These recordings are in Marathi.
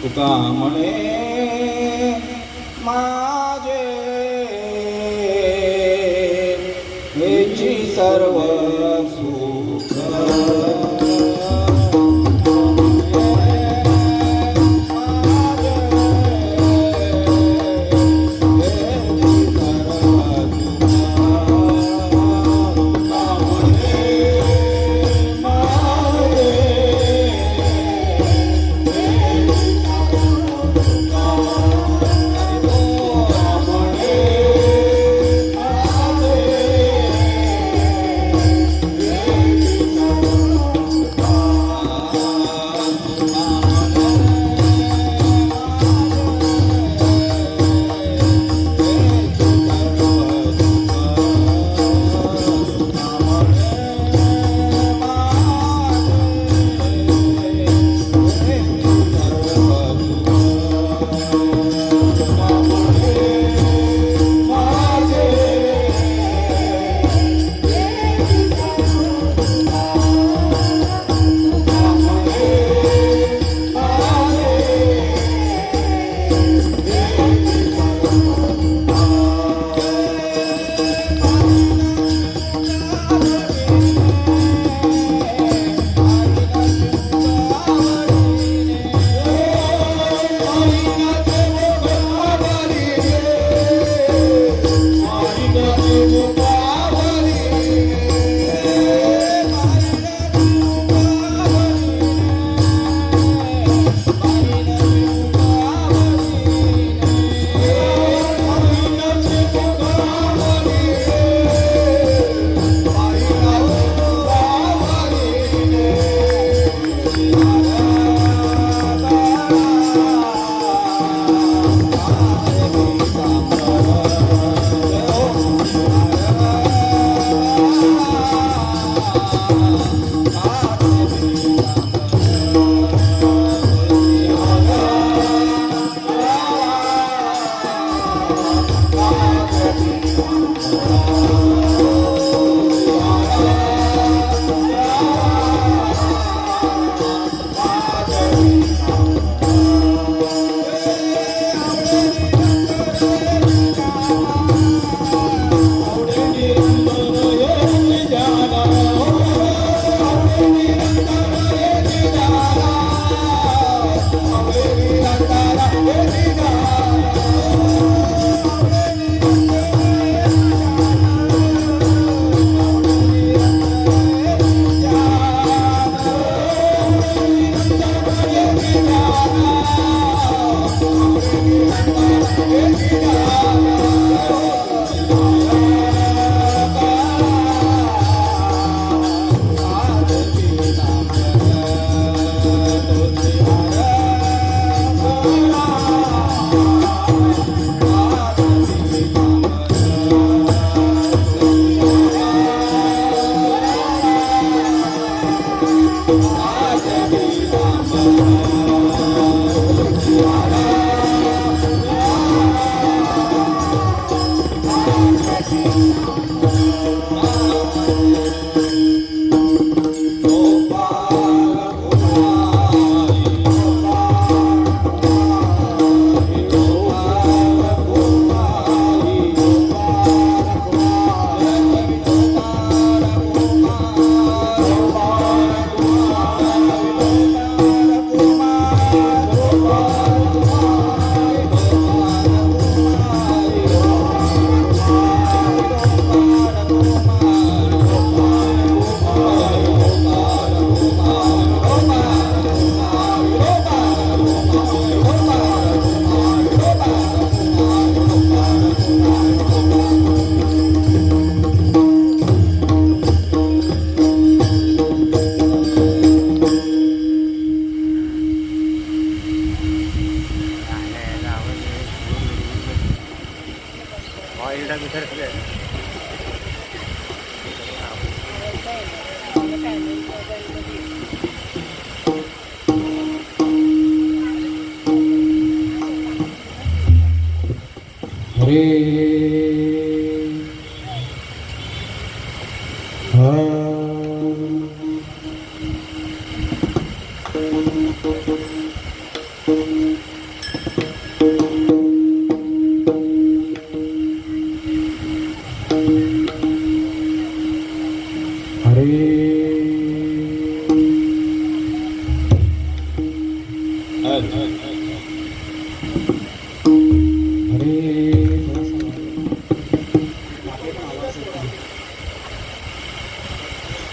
तुका म्हणे माझे हेची सर्व सुख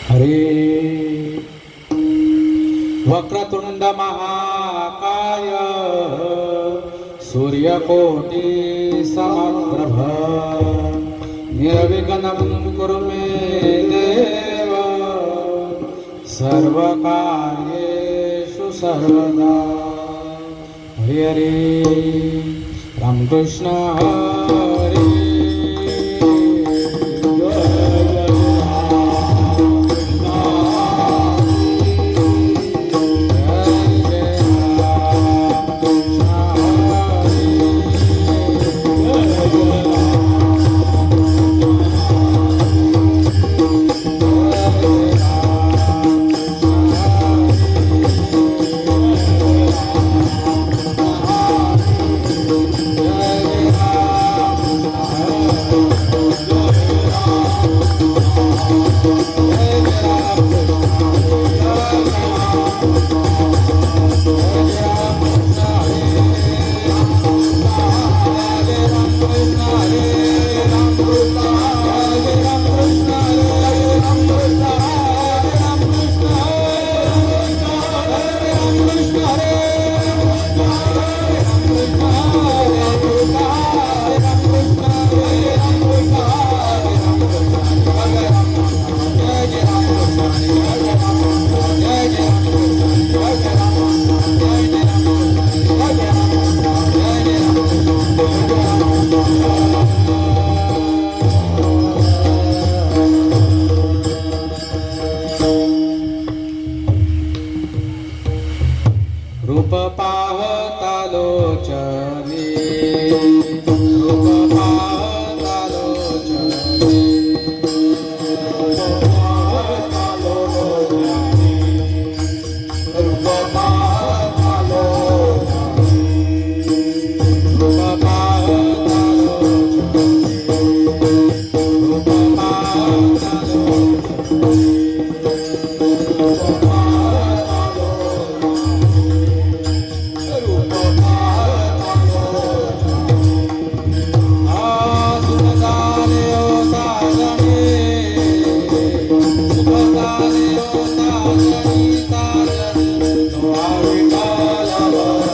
हरे वक्रतुंड महाकाय सूर्यकोटि समप्रभ निर्विघ्नं कुरु मे देव सर्वकार्येषु सर्वदा। हरि हरि रामकृष्ण हरि रूप पाहता लोचने रूप पाहता लोचने रूप पाहता लोचने रूप पाहता लोचने रूप पाहता लोचने रूप पाहता लोचने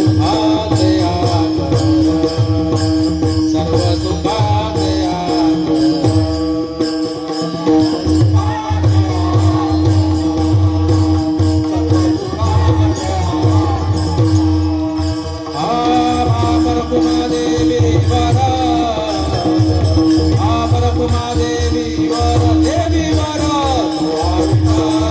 सुखाचे आकर सर्व सुखाचे आकर देवी वर देवी वर विठ्ठल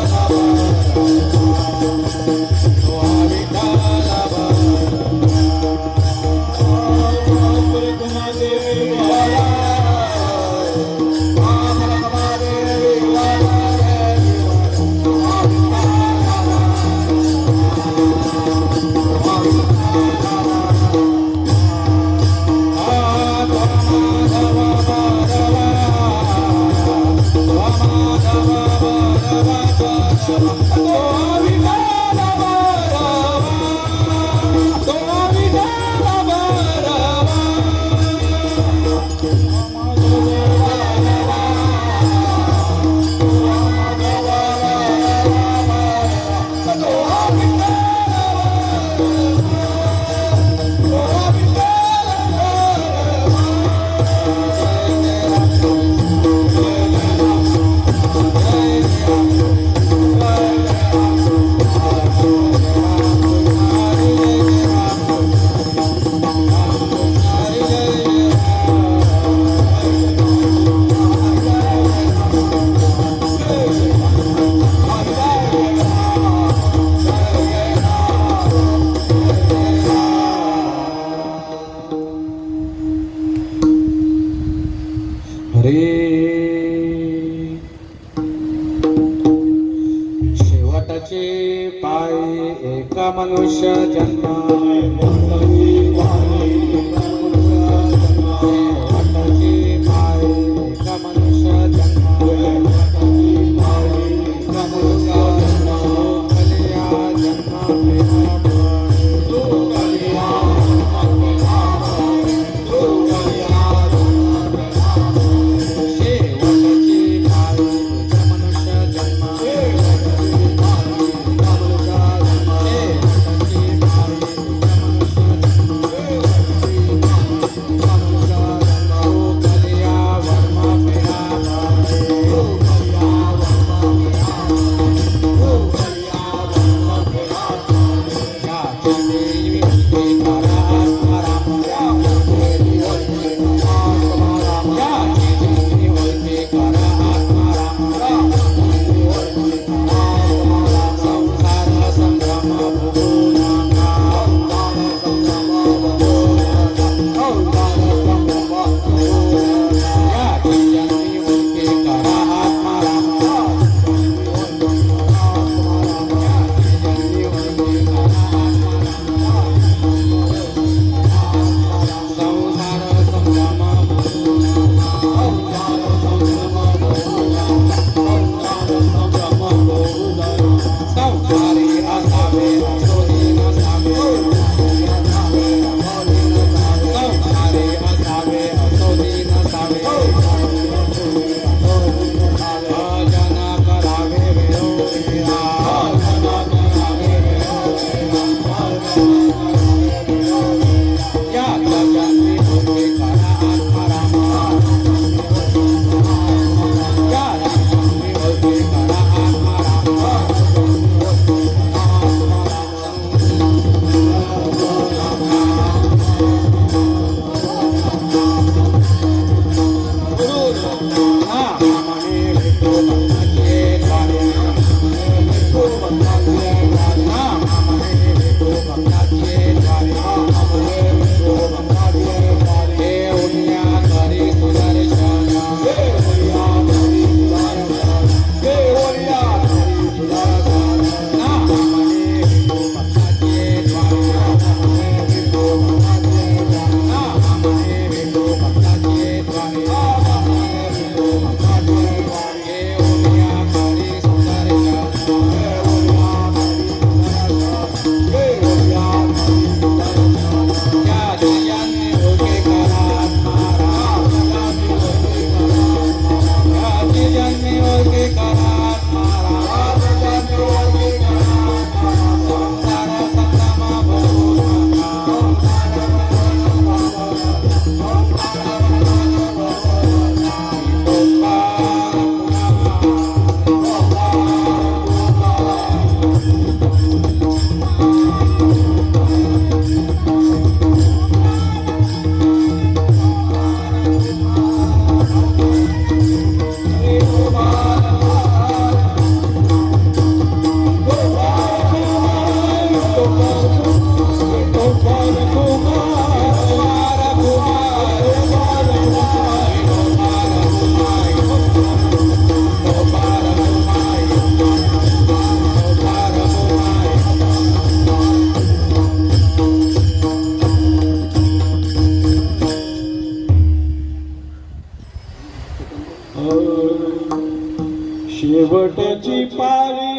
शेवटची पाळी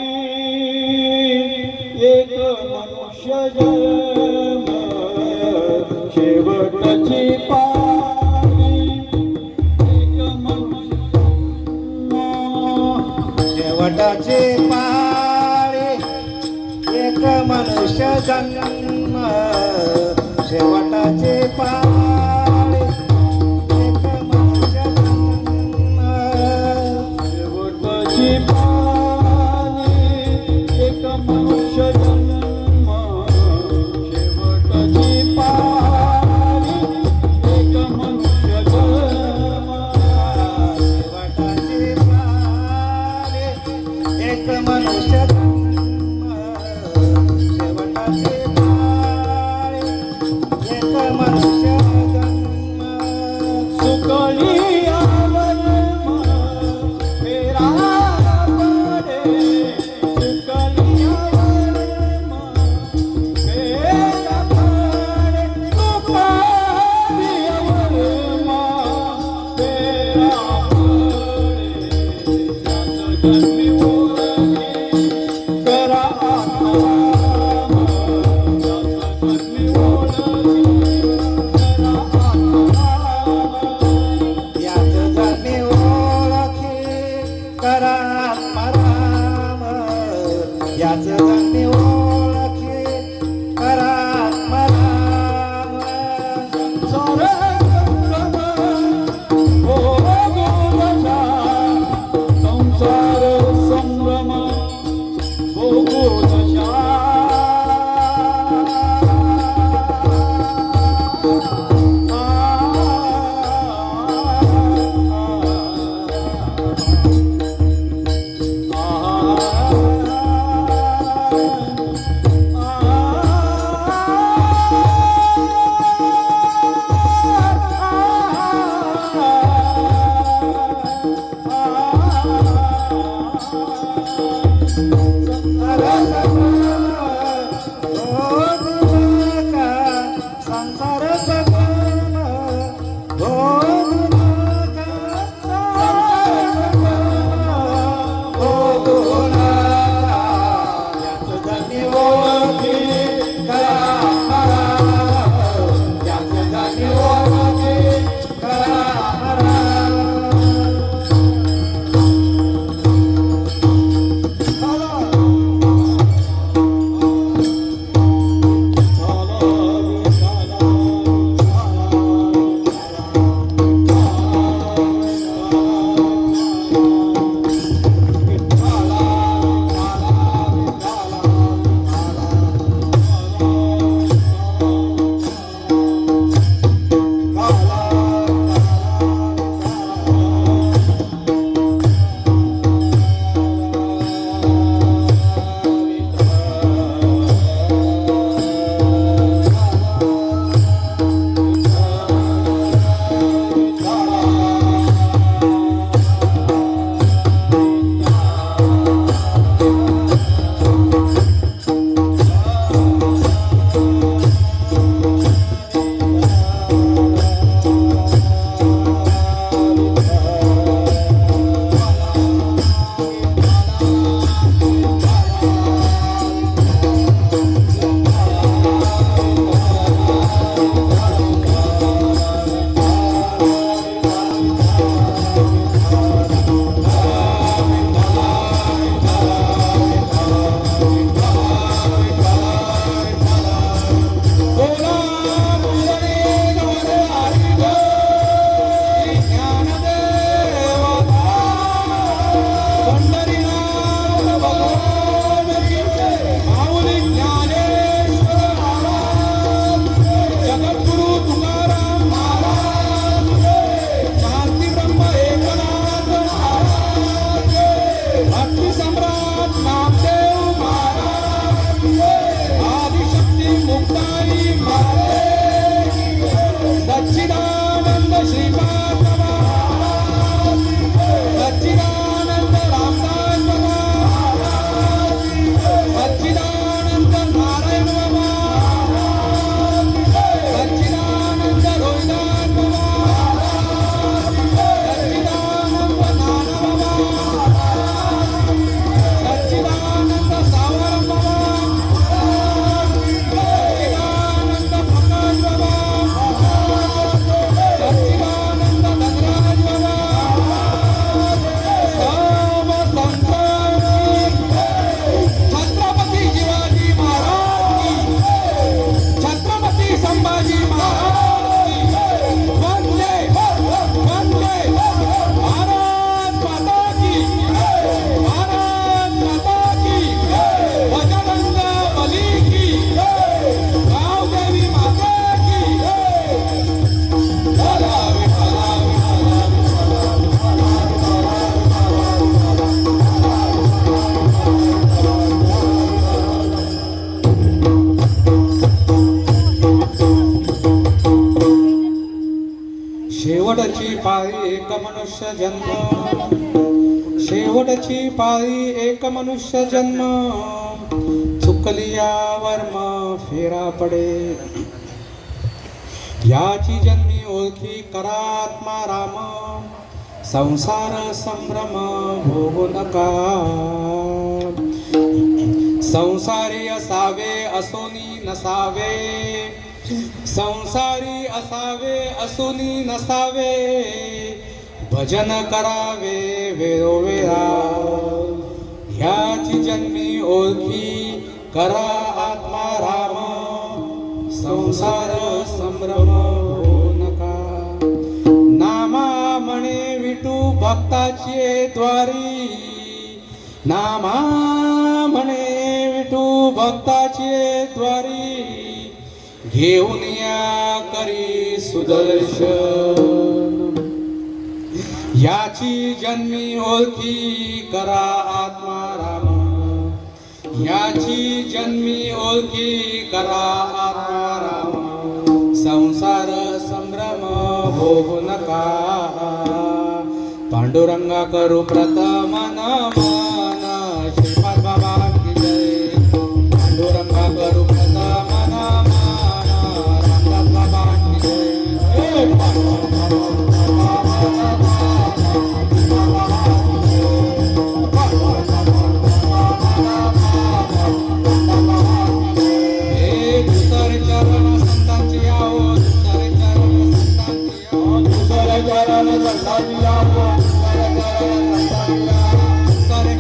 एक मनुष्य जन्म शेवटची पाळी एक मनुष्य शेवटाची पाळी एक मनुष्य जन्म शेवटाची पाळी एक मनुष्य जन्म शेवटची पाळी एक मनुष्य जन्म शेवटची पाळी एक मनुष्य जन्म शेवटाची पाळी एक मनुष्य जन्म शेवटाची पाळी एक मनुष्य जन्म सुकळी आवरण फेरा पडे सुकळी आवरण फेरा पडे सुकळी आवरण फेरा पडे त्याचं जन्मी ओळखे करा आत्माराम त्याचं जन्मी ओळखे करा आत्माराम याच जन्मी ओळखी करा आत्माराम याच जन्मी ओळखी करा आत्माराम संसार संभ्रम भोगो दशा शेवटची पाळी एक मनुष्य जन्म, शेवटची पाळी एक मनुष्य जन्म, चुकली यावर मग फेरा पडे. याची जन्मी ओळखी करा आत्माराम, संसार संभ्रम भोगू नका. संसारी असावे असोनी नसावे, संसारी असावे असोनी नसावे, भजन करावे वेळोवेळा. ह्याची जन्मी ओळखी करा आत्माराम, संसार संभ्रम होऊ नका. नामा म्हणे विठू भक्ताची द्वारी, नामा म्हणे विठू भक्ताची द्वारी, घेऊन या करी सुदर्शन. याची जन्मी ओळखी करा आत्माराम, याची जन्मी ओळखी करा आत्माराम, संसार संभ्रम भोगू नका. पांडुरंगा करू प्रथम नमन, श्रीपाद बाबा की जय. पांडुरंगा करू प्रथम नमन, रामदास बाबा की जय. दुसरे चरण संतांची आहो, दुसरे चरण संतांची आहो, दुसरे चरण संतांची आहो, दुसरे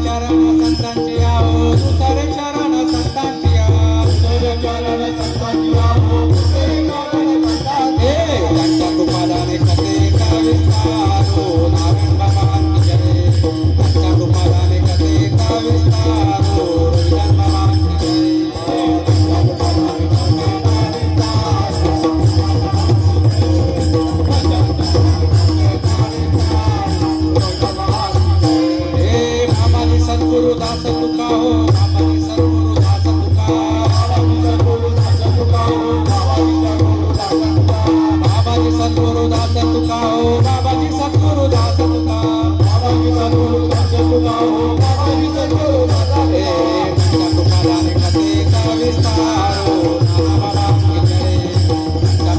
चरण संतांची आहो, दुसरे चरण संतांची आहो, दुसरे चरण संतांची आहो, दुसरे चरण संतांची. त्यांच्या कृपादाने कथे का विस्तारो, नारायण बाबांची जय. त्यांच्या कृपादाने कथे का विस्तारो, रविदास बाबांची जय. सद्गुरु दास तुका हो, बाबाजी सद्गुरु दास तुका, बाबाजी सद्गुरु दास तुका हो, बाबाजी सद्गुरु दास तुका, बाबाजी सद्गुरु दास तुका हो, बाबाजी सद्गुरु दास तुका. तुकाराने कथे का विस्तारो, नाना बाबा की जय.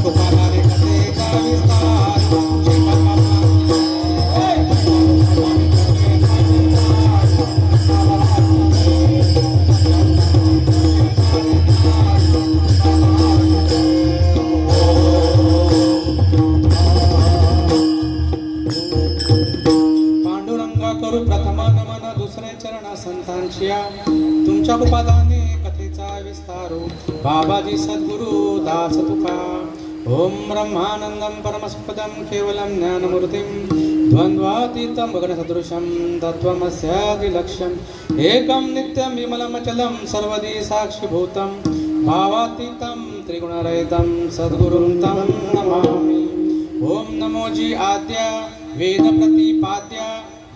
तुकाराने कथे का विस्तारो, श्रीपाद बाबा की जय. प्रथम नमन दुसरे चरण संतांची, तुमच्या कृपादाने कथेचा विस्तारो, बाबाजी सद्गुरु दास तुका. ओम ब्रह्मानंदं परमसुखदं केवलं ज्ञानमूर्तिं, द्वंद्वातीतं गगनसदृशं तत्त्वमस्यादिलक्ष्यम्, एकं नित्यं विमलमचलं सर्वदी साक्षिभूतं, भावातीतं त्रिगुणरहितं सद्गुरुं तं नमामि. ओम नमोजी आद्या वेद प्रतिपाद्या,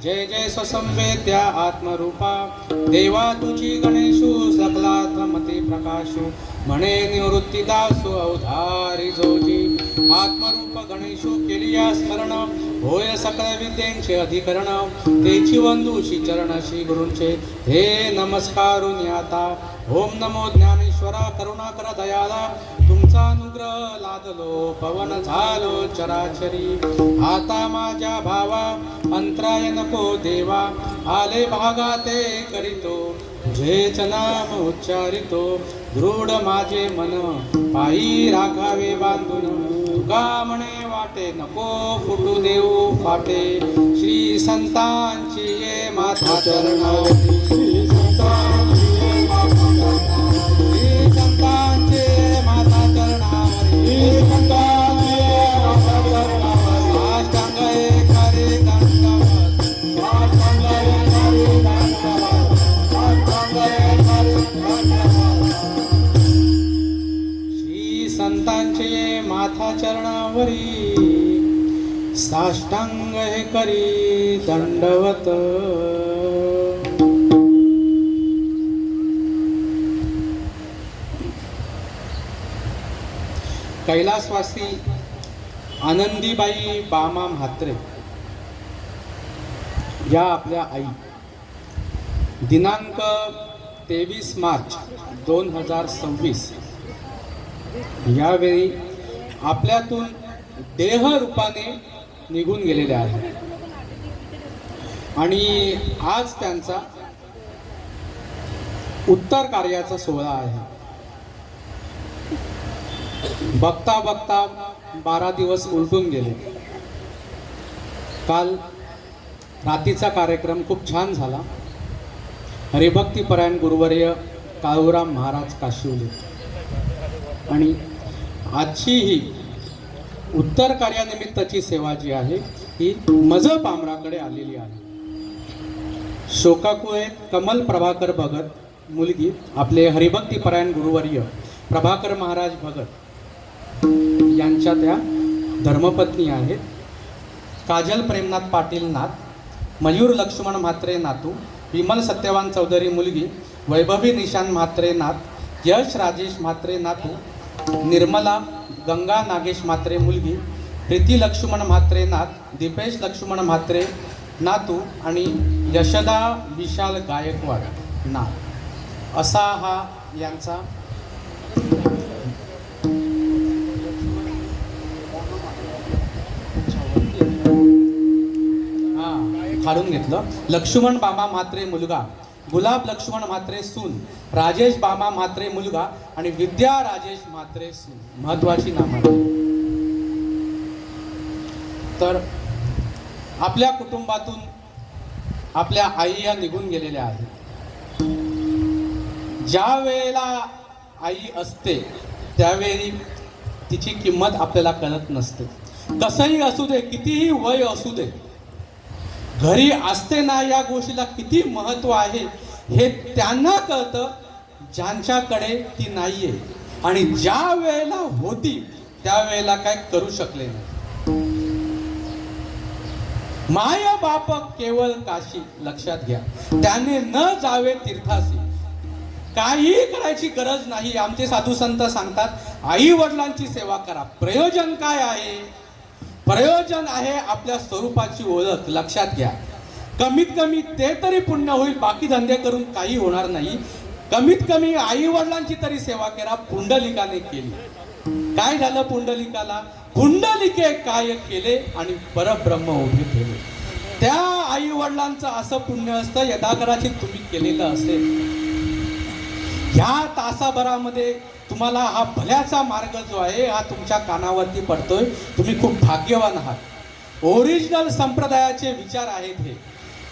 जय जय स्वसंवेद्या आत्मरूपा, देवा तुझी गणेशु सकलात्मते प्रकाशु, म्हणे निवृत्ती दासो अवधारी जोजी. आत्मरूप गणेशु केलिया स्मरण, होय सकळ विद्येंचे अधिकरण, तेची वंदुशी चरण श्री गुरूंचे, हे नमस्कारून आता. ओम नमो ज्ञानेश्वरा करुणाकर दयाला, तुमचा अनुग्रह लादलो पवन झालो चराचरी. आता माझ्या भावा अंतराय नको देवा, आले भागाते करीतो, तुझेच नाम उच्चारितो. दृढ माझे मन पायी राखावे बांधून, तुका म्हणे वाटे नको फुटू देऊ फाटे. श्री संतांची ये माता चरणावरी, श्री संतांचे माता चरणावरी, साष्टांग करे दंडवत, श्री संतांचे माथा चरणावरी, साष्टांग हे करी दंडवत. कैलासवासी आनंदीबाई बामा म्हात्रे या आपल्या आई दिनांक 23 मार्च 2026 यावेळी आपल्यातून देह रूपाने निघून गेलेले आहेत आणि आज त्यांचा उत्तर कार्याचा सोहळा आहे. बघता बघता 12 दिवस उलटून गेले. काल रात्रीचा कार्यक्रम खूप छान झाला. हरिभक्तीपरायण गुरुवर्य काळूराम महाराज काशिवले आणि आजची ही उत्तर कार्यानिमित्ताची सेवा जी आहे ही मज पामराकडे आलेली आहे. शोकाकुळे कमल प्रभाकर भगत मुलगी आपले हरिभक्तीपरायण गुरुवर्य प्रभाकर महाराज भगत यांच्या त्या धर्मपत्नी आहेत. काजल प्रेमनाथ पाटील नाथ, मयूर लक्ष्मण म्हात्रे नातू, विमल सत्यवान चौधरी मुलगी, वैभवी निशांत म्हात्रे नाथ, यश राजेश म्हात्रे नातू, निर्मला गंगा नागेश म्हात्रे मुलगी, प्रीती लक्ष्मण म्हात्रे नाथ, दीपेश लक्ष्मण म्हात्रे नातू आणि यशदा विशाल गायकवाड नाथ असा हा यांचा काढून घेतलं. लक्ष्मण बाबा म्हात्रे मुलगा, गुलाब लक्ष्मण म्हात्रे सून, राजेश बाबा म्हात्रे मुलगा आणि विद्या राजेश म्हात्रे सून. महत्वाची नामं. तर आपल्या कुटुंबातून आपल्या आई या निघून गेलेल्या आहेत. ज्या वेळेला आई असते त्यावेळी तिची किंमत आपल्याला कळत नसते. कसंही असू दे, कितीही वय असू दे, घरी असते ना या गोष्टीला किती महत्व आहे हे त्यांना कळतं ज्यांच्याकडे ती नाहीये आणि ज्या वेळेला होती त्यावेळेला काय करू शकले नाही. माय बाप केवळ काशी, लक्षात घ्या. त्याने न जावे तीर्थासी. काही करायची गरज नाही. आमचे साधू संत सांगतात आई वडिलांची सेवा करा. प्रयोजन काय आहे? प्रयोजन आहे आपल्या स्वरूपाची ओळख. लक्षात घ्या. कमीत कमी ते तरी पुण्य होईल. बाकी धंदे करून काही होणार नाही. कमीत कमी आई वडिलांची तरी सेवा करा. पुंडलिकाने केली. काय झालं पुंडलिकाला? पुंडलिके काय केले आणि परब्रह्म उभे ठेवले. त्या आई वडिलांचं असं पुण्य असतं यदाकदाचित तुम्ही केलेलं असेल. ह्या तासाभरामध्ये तुम्हाला हा भल्याचा मार्ग जो आहे हा तुमच्या कानावरती पडतोय. तुम्ही खूप भाग्यवान आहात. ओरिजिनल संप्रदायाचे विचार आहेत हे.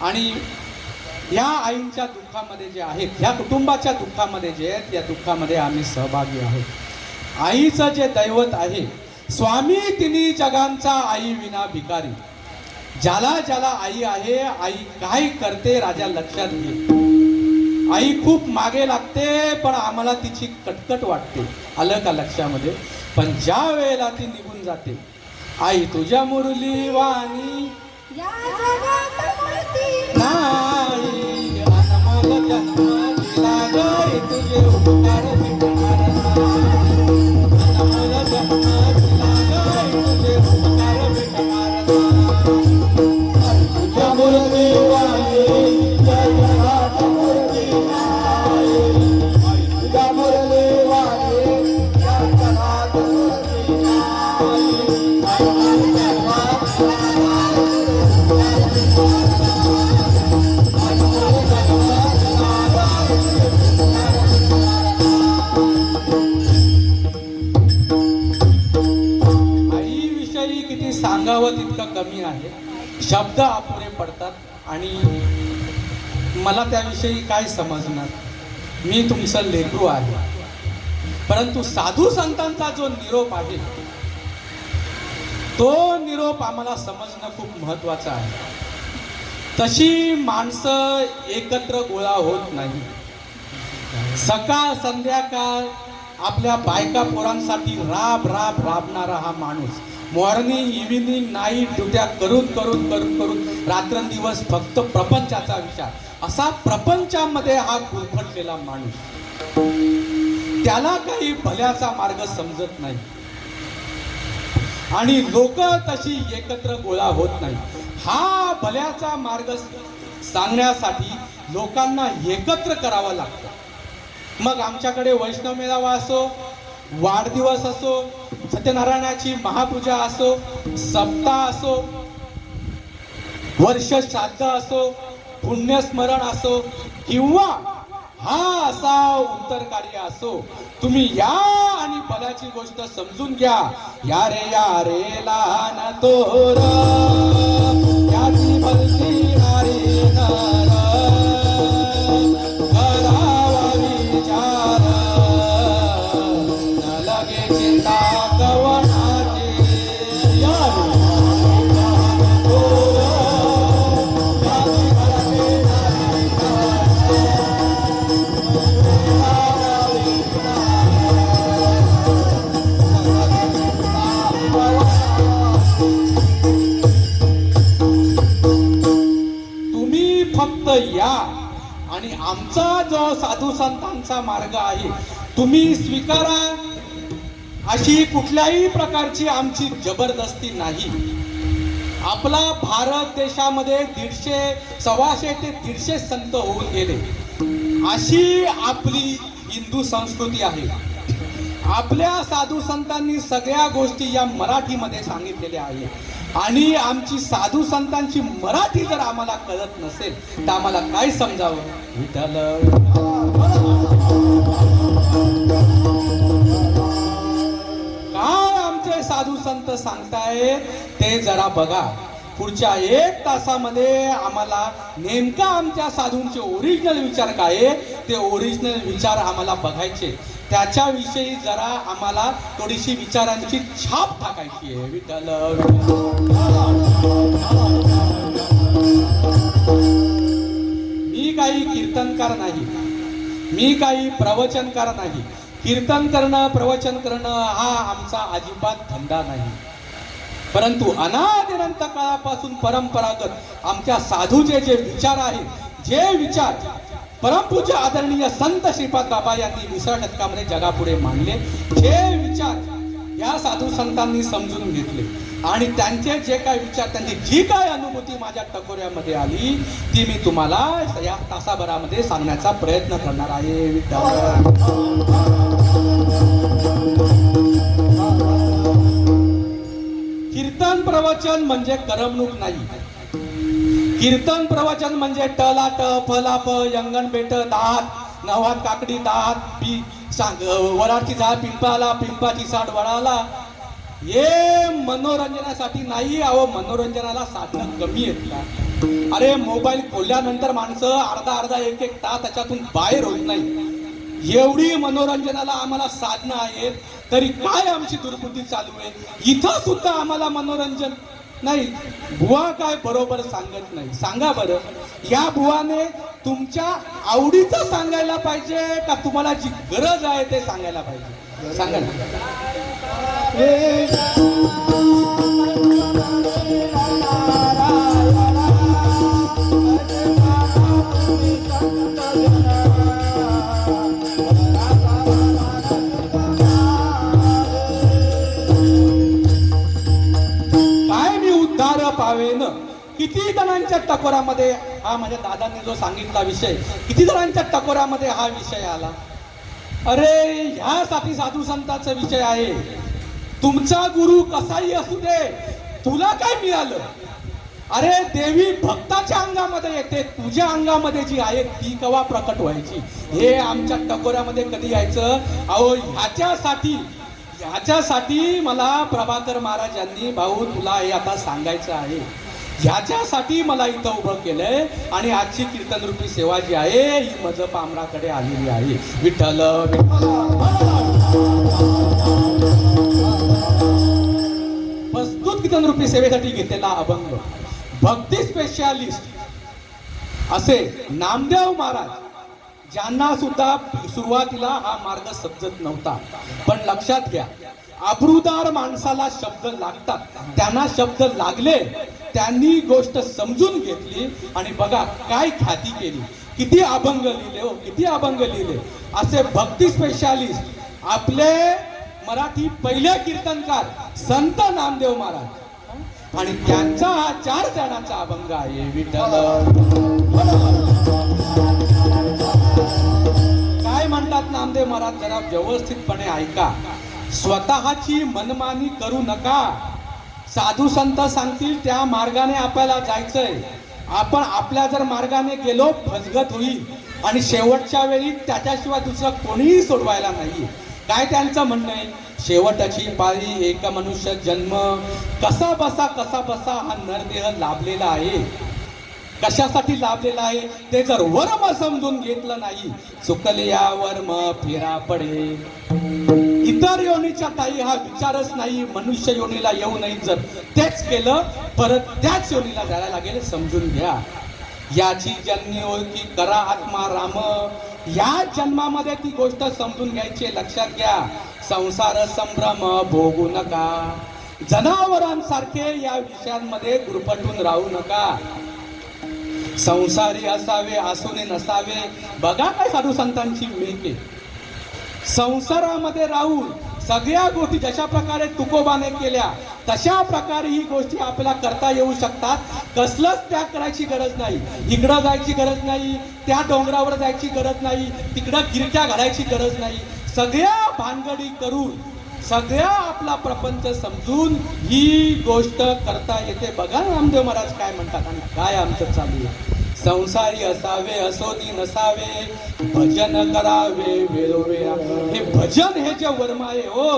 आणि या आईंच्या दुःखामध्ये जे आहेत, ह्या कुटुंबाच्या दुःखामध्ये जे आहेत, या दुःखामध्ये आम्ही सहभागी आहोत. आईचं जे दैवत आहे, स्वामी तिन्ही जगांचा आई विना भिकारी. ज्याला ज्याला आई आहे, आई काय करते राजा लक्षात घे. आई खूप मागे लागते पण आम्हाला तिची कटकट वाटते. आलं का लक्षामध्ये? पण ज्या वेळेला ती निघून जाते, आई तुझ्या मुरली वाणी नाही, अनमोल जन्म दिला गं, तुझे उपकार भेटणार नाही. अनमोल जन्म दिला गं, तुझे उपकार भेटणार नाही. तुझ्या मुरली वाणी सांगावं तितकं कमी आहे. शब्द अपुरे पडतात आणि मला त्याविषयी काय समजणार. मी तुमचं लेकरू आहे. परंतु साधू संतांचा जो निरोप आहे तो निरोप आम्हाला समजणं खूप महत्वाचं आहे. तशी माणसं एकत्र गोळा होत नाही. सकाळ संध्याकाळ आपल्या बायका पोरांसाठी राबणारा हा माणूस मॉर्निंग इव्हिनिंग नाईट ड्युट्या करून रात्रंदिवस फक्त प्रपंचाचा विचार, असा प्रपंचामध्ये हा गुरफटलेला माणूस, त्याला काही भल्याचा मार्ग समजत नाही. आणि लोक तशी एकत्र गोळा होत नाही. हा भल्याचा मार्ग सांगण्यासाठी लोकांना एकत्र करावं लागतं. मग आमच्याकडे वैष्णव मेळावा असो, वाढदिवस असो, सत्यनारायणाची महापूजा असो, सप्ताह असो, वर्ष श्राद्ध असो, पुण्यस्मरण असो, किंवा हा असा उत्तर कार्य असो, तुम्ही या आणि भल्याची गोष्ट समजून घ्या. या रे लहान तोर याची भलती नारी नर करावा विचार न लगे चिंता कवनाची. या रे लहान तोर याची भलती नारी फक्त या आणि आमचा जो साधू संतांचा मार्ग आहे तुम्ही स्वीकारा. अशी कुठल्याही प्रकारची आमची जबरदस्ती नाही. आपला भारत देशामध्ये 150 ते 150 संत होऊन गेले. अशी आपली हिंदू संस्कृती आहे. आपल्या साधू संतांनी सगळ्या गोष्टी या मराठीमध्ये सांगितलेल्या आहेत. आणि आमची साधू संतांची मराठी जर आम्हाला कळत नसेल तर आम्हाला काय समजावं. विठ्ठल काय आमचे साधू संत सांगताय ते जरा बघा. पुढच्या 1 तासामध्ये आम्हाला नेमका आमच्या साधूंचे ओरिजिनल विचार काय ते ओरिजिनल विचार आम्हाला बघायचे. त्याच्याविषयी जरा आम्हाला थोडीशी विचारांची छाप टाकायची आहे. विठ्ठल मी काही कीर्तनकार नाही, मी काही प्रवचनकार नाही. कीर्तन करणं, प्रवचन करणं हा आमचा अजिबात धंदा नाही. परंतु अनादिअनंत काळापासून परंपरागत आमच्या साधूचे जे विचार आहेत, जे विचार परमपूज्य आदरणीय संत श्रीपाद बाबा यांनी 20व्या शतकामध्ये जगापुढे मांडले, जे विचार या साधू संतांनी समजून घेतले आणि त्यांचे जे काही विचार, त्यांची जी काय अनुभूती माझ्या टकोऱ्यामध्ये आली ती मी तुम्हाला या तासाभरामध्ये सांगण्याचा प्रयत्न करणार आहे. कीर्तन प्रवचन म्हणजे करमणूक नाही. कीर्तन प्रवचन म्हणजे टलाट फलाप यंगण बेट दात नवात काकडी दात पी सांग वराची झाड पिंपाला पिंपाची साड वळाला. हे मनोरंजनासाठी नाही. अहो मनोरंजनाला साधनं कमी आहेत का? अरे मोबाईल खोलल्यानंतर माणसं अर्धा 1 तास त्याच्यातून बाहेर होत नाही. एवढी मनोरंजनाला आम्हाला साधनं आहेत तरी काय आमची दुर्बुद्धी चालू आहे. इथं सुद्धा आम्हाला मनोरंजन नाही. बुवा काय बरोबर सांगत नाही. सांगा बरं, या बुवाने तुमच्या आवडीचं सांगायला पाहिजे का तुम्हाला जी गरज आहे ते सांगायला पाहिजे? सांगा ना. पावेन. किती जणांच्या टकोरामध्ये हा माझ्या दादांनी जो सांगितला विषय, किती जणांच्या टकोरामध्ये हा विषय आला. अरे ह्यासाठी साधू संतांचा विषय आहे. तुमचा गुरु कसाही असू दे, तुला काय मिळालं? अरे देवी भक्ताच्या अंगामध्ये येते, तुझ्या अंगामध्ये जी आहे ती केव्हा प्रकट व्हायची हे आमच्या टकोऱ्यामध्ये कधी यायचं? अहो ह्याच्यासाठी मला प्रभाकर महाराज यांनी, भाऊ तुला हे आता सांगायचं आहे, ह्याच्यासाठी मला इथं उभं केलंय. आणि आजची कीर्तन रूपी सेवा जी आहे ही मज पामराकडे आलेली आहे. विठ्ठल प्रस्तुत कीर्तन रूपी सेवेसाठी घेतलेला अभंग भक्ती स्पेशालिस्ट असे नामदेव महाराज, ज्यांना सुद्धा सुरुवातीला हा मार्ग समजत नव्हता. पण लक्षात घ्या, अब्रुदार माणसाला शब्द लागतात. त्यांना शब्द लागले, त्यांनी गोष्ट समजून घेतली आणि बघा काय ख्याती केली. किती अभंग लिहिले हो, किती अभंग लिहिले. असे भक्ती स्पेशालिस्ट आपले मराठी पहिले कीर्तनकार संत नामदेव महाराज आणि त्यांचा हा 4 जणांचा अभंग आहे. विठ्ठल काय म्हणतात नामदेव महाराज, जरा व्यवस्थितपणे ऐका. स्वतःची मनमानी करू नका. साधू संत सांगतील त्या मार्गाने आपल्याला जायचंय. आपण आपल्या जर मार्गाने गेलो फसगत होईल आणि शेवटच्या वेळी त्याच्याशिवाय दुसरं कोणीही सोडवायला नाही. काय त्यांचं म्हणणं आहे, शेवटची पाळी एक मनुष्य जन्म, कसा बसा हा नरदेह लाभलेला आहे. कशासाठी लाभलेला आहे ते जर वर्म समजून घेतलं नाही, चुकले या वर्म फेरा पडे. इतर योनीच्या काही हा विचारच नाही. मनुष्य योनीला येऊ नये, जर तेच केलं परत त्याच योनीला जायला लागेल, समजून घ्या. याची जन्मी ओळखी करा आत्मा राम. या जन्मामध्ये ती गोष्ट समजून घ्यायची, लक्षात घ्या. संसार संभ्रम भोगू नका. जनावरांसारखे या विषयांमध्ये गुरफटून राहू नका. संसारी असावे असूने नसावे. बघा काय साधू संतांची मेके. संसारामध्ये राहून सगळ्या गोष्टी जशा प्रकारे तुकोबाने केल्या तशा प्रकारे ही गोष्टी आपल्याला करता येऊ शकतात. कसलंच त्याग करायची गरज नाही. इकडं जायची गरज नाही, त्या डोंगरावर जायची गरज नाही, तिकडं गिरक्या घालायची गरज नाही. सगळ्या भानगडी करून सगळ्या आपला प्रपंच समजून ही गोष्ट करता येते. बघा नामदेव महाराज काय म्हणतात आणि काय आमचं चालू आहे. संसारी असावे असोनी नसावे, भजन करावे वेळोवेळा. हे भजन हे जे वर्म आहे हो,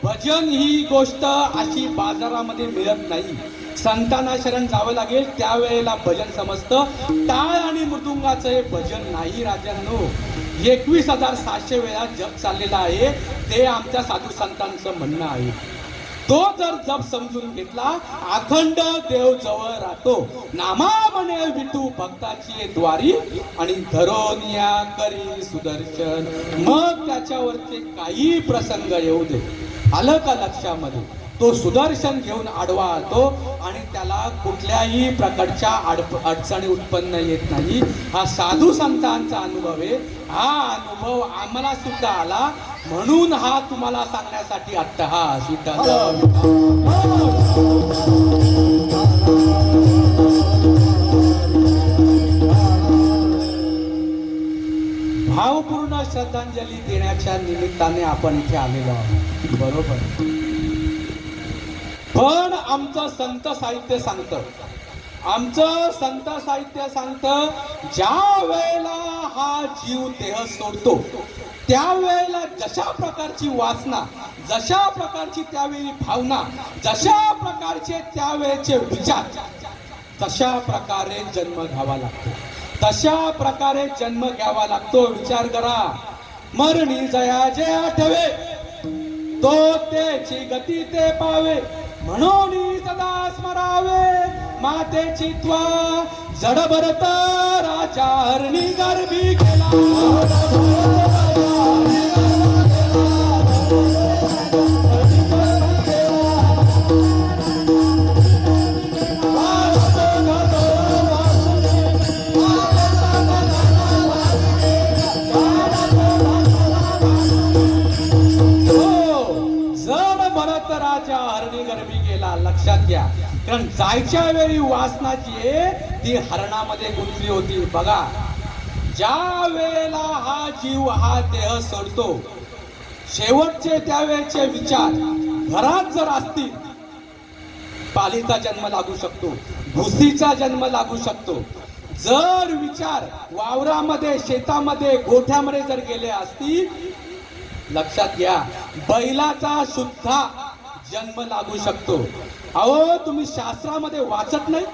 भजन ही गोष्ट अशी बाजारामध्ये मिळत नाही. संतांना शरण जावं लागेल त्यावेळेला भजन समजतं. टाळ आणि मृदुंगाचं हे भजन नाही राजांनो. 21,700 वेळा जप चाललेला आहे, ते आमच्या साधू संतांचं म्हणणं आहे. तो जर जप समजून घेतला, अखंड देव जवळ राहतो. नामा म्हणे विठू भक्ताची द्वारी आणि धरोनिया करी सुदर्शन. मग त्याच्यावरचे काही प्रसंग येऊ दे, आलं का लक्षामध्ये, तो सुदर्शन घेऊन आडवा येतो आणि त्याला कुठल्याही प्रकारच्या अडचणी उत्पन्न येत नाही. हा साधू संतांचा अनुभव आहे. हा अनुभव आम्हाला सुद्धा आला, म्हणून हा तुम्हाला सांगण्यासाठी अट्टहास. भावपूर्ण श्रद्धांजली देण्याच्या निमित्ताने आपण इथे आलेलो आहोत, बरोबर. पण आमचं संत साहित्य सांगतं, ज्या वेळेला हा जीव देह सोडतो त्यावेळेला जशा प्रकारची वासना, जशा प्रकारची त्यावेळी भावना, जशा प्रकारचे त्यावेळेचे विचार, तशा प्रकारे जन्म घ्यावा लागतो. विचार करा. मरणी जया जे आठवे, तो त्याची गती ते पावे, म्हणून सदा स्मरावे. मातेची त्वा जड भरत राजा हरणी गर्भी गेला. राजा हरणी गर्भी गेला. लक्षात घ्या, कारण जायच्या वेळी वासना जी आहे ती हरणामध्ये गुंतली होती. बघा, ज्या वेळेला हा जीव हा देह सोडतो, शेवटचे त्यावेळेचे विचार घरात जर असतील, पालीचा जन्म लागू शकतो, भुसीचा जन्म लागू शकतो. जर विचार वावरामध्ये, शेतामध्ये, गोठ्यामध्ये जर गेले असतील, लक्षात घ्या, बैलाचा सुद्धा जन्म लागू शकतो. अहो, तुम्ही शास्त्रामध्ये वाचत नाही?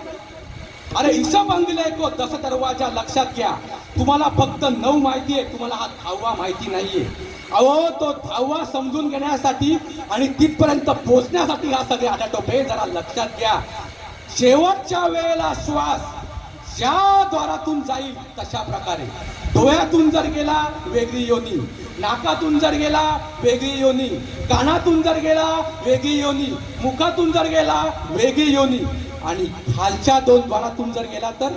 अरे हिशोब अंगले को 10 दरवाजा. लक्षात घ्या, तुम्हाला फक्त 9 माहिती आहे, तुम्हाला हा 10वा माहिती नाहीये. अहो, तो 10वा समजून घेण्यासाठी आणि तिथपर्यंत पोहोचण्यासाठी हा सगळे आटाटोपे. जरा लक्षात घ्या, शेवटच्या वेळेला श्वास ज्या द्वारातून जाईल तशा प्रकारे, डोळ्यातून जर गेला वेगळी योनी, नाकातून जर गेला वेगळी योनी, कानातून जर गेला वेगळी योनी, मुखातून जर गेला वेगळी योनी, आणि खालच्या 2 द्वारातून जर गेला तर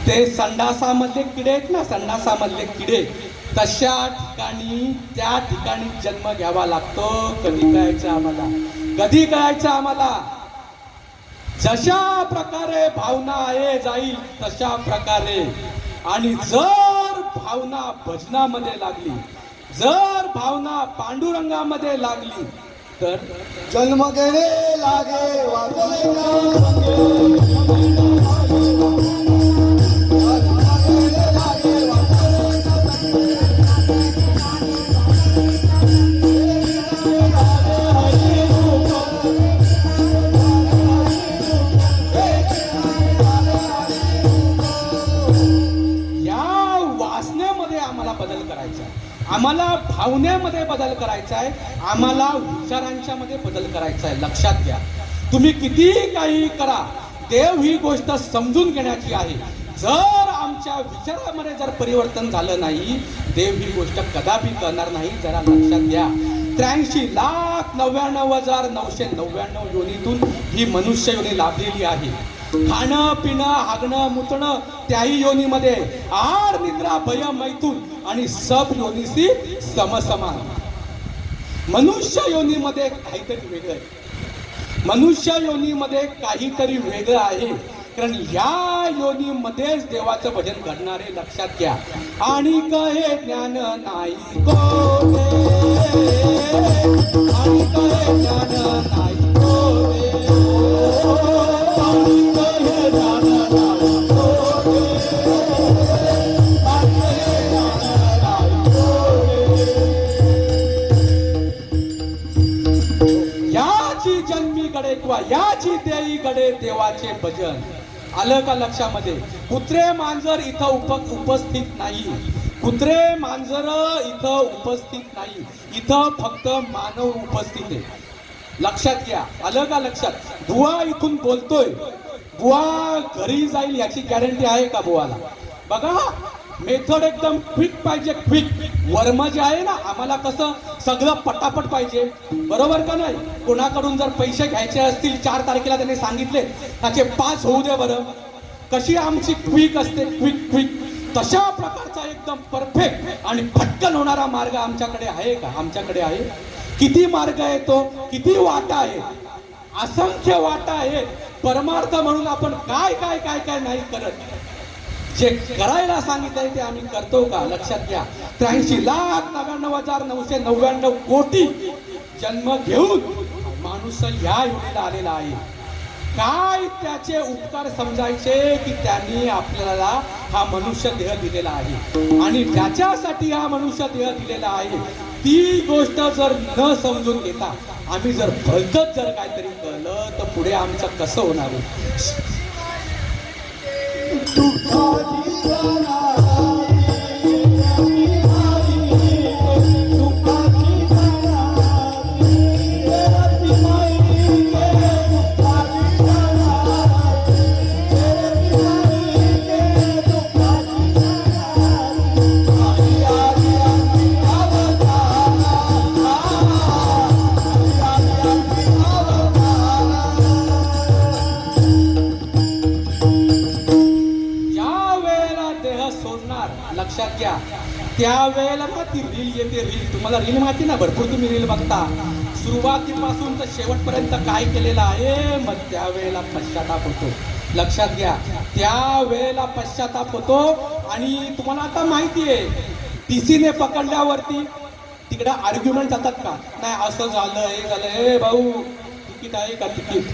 ते संडासामधले किडे आहेत ना, संडासामधले किडे, तशा ठिकाणी त्या ठिकाणी जन्म घ्यावा लागतो. कधी कळायचं आम्हाला. कधी कळायचं आम्हाला? जशा प्रकारे भावना आहे जाईल तशा प्रकारे. आणि जर भावना भजनामध्ये लागली, जर भावना पांडुरंगामध्ये लागली तर जन्म घेणे लागे वाचले आम्हाला भावनेमध्ये बदल करायचा आहे, आम्हाला विचारांच्या मध्ये बदल करायचा आहे. लक्षात घ्या, तुम्ही किती काही करा, देव ही गोष्ट समजून घेण्याची आहे. जर आमच्या विचारामध्ये जर परिवर्तन झालं नाही, देव ही गोष्ट कदापि करणार नाही. जरा लक्षात घ्या, 83,99,999 योनीतून ही मनुष्य योनी लाभलेली आहे. खाणं पिणं हागणं मुतणं त्याही योनीमध्ये, आहार निद्रा भय मैथून आणि सब योनीशी समसमान. मनुष्य योनीमध्ये काहीतरी वेगळं आहे, मनुष्य योनीमध्ये काहीतरी वेगळं आहे. कारण या योनीमध्येच देवाचं भजन घडणारे. लक्षात घ्या, आणि कहे ज्ञान नाही कोठे, आणि कहे ज्ञान नाही कोठे, आणि कहे ज्ञान नाही कोठे, आणि कहे ज्ञान नाही कोठे. याची जन्मीकडे किंवा याची देईकडे देवाचे भजन. आलं का लक्षामध्ये? कुत्रे मांजर इथं उपस्थित नाही, कुत्रे मांजर इथं उपस्थित नाही, इथं फक्त मानव उपस्थित आहे. लक्षात घ्या, आलं का लक्षात? बुवा इथून बोलतोय, बुवा घरी जाईल याची गॅरंटी आहे का बुवाला? बघा, मेथड एकदम क्विक पाहिजे, क्विक. वर्म जे आहे ना, आम्हाला कसं सगळं पटापट पाहिजे, बरोबर का नाही? कोणाकडून जर पैसे घ्यायचे असतील, 4 तारखेला त्यांनी सांगितले, त्याचे 5 होऊ दे बरं. कशी आमची क्विक असते, क्विक क्विक. तशा प्रकारचा एकदम परफेक्ट आणि पटकन होणारा मार्ग आमच्याकडे आहे का? आमच्याकडे आहे. किती मार्ग आहे तो? किती वाटा आहे? असंख्य वाटा आहेत. परमार्थ म्हणून आपण काय काय काय काय नाही करत. जे करायला सांगितलंय ते आम्ही करतो का? लक्षात घ्या, 83,99,999 कोटी जन्म घेऊन माणूस या योनीला आलेला आहे. काय त्याचे उपकार समजायचे की त्यांनी आपल्याला हा मनुष्य देह दिलेला आहे, आणि ज्याच्यासाठी हा मनुष्य देह दिलेला आहे ती गोष्ट जर न समजून घेता आम्ही जर भलतच जर काहीतरी कळलं तर पुढे आमचं कसं होणार आहे? लक्षात घ्या, त्यावेळेला ना ती रील येते. रील तुम्हाला रील माहिती ना, भरपूर तुम्ही रील बघता. सुरुवातीपासून तर शेवटपर्यंत काय केलेलं आहे, मग त्यावेळेला पश्चाताप होतो. लक्षात घ्या, त्यावेळेला पश्चाताप होतो. आणि तुम्हाला आता माहिती आहे, टीसीने पकडल्यावरती तिकडे आर्ग्युमेंट जातात का? नाही असं झालं, हे झालं, हे भाऊ तिकीट आहे का? तिकीट.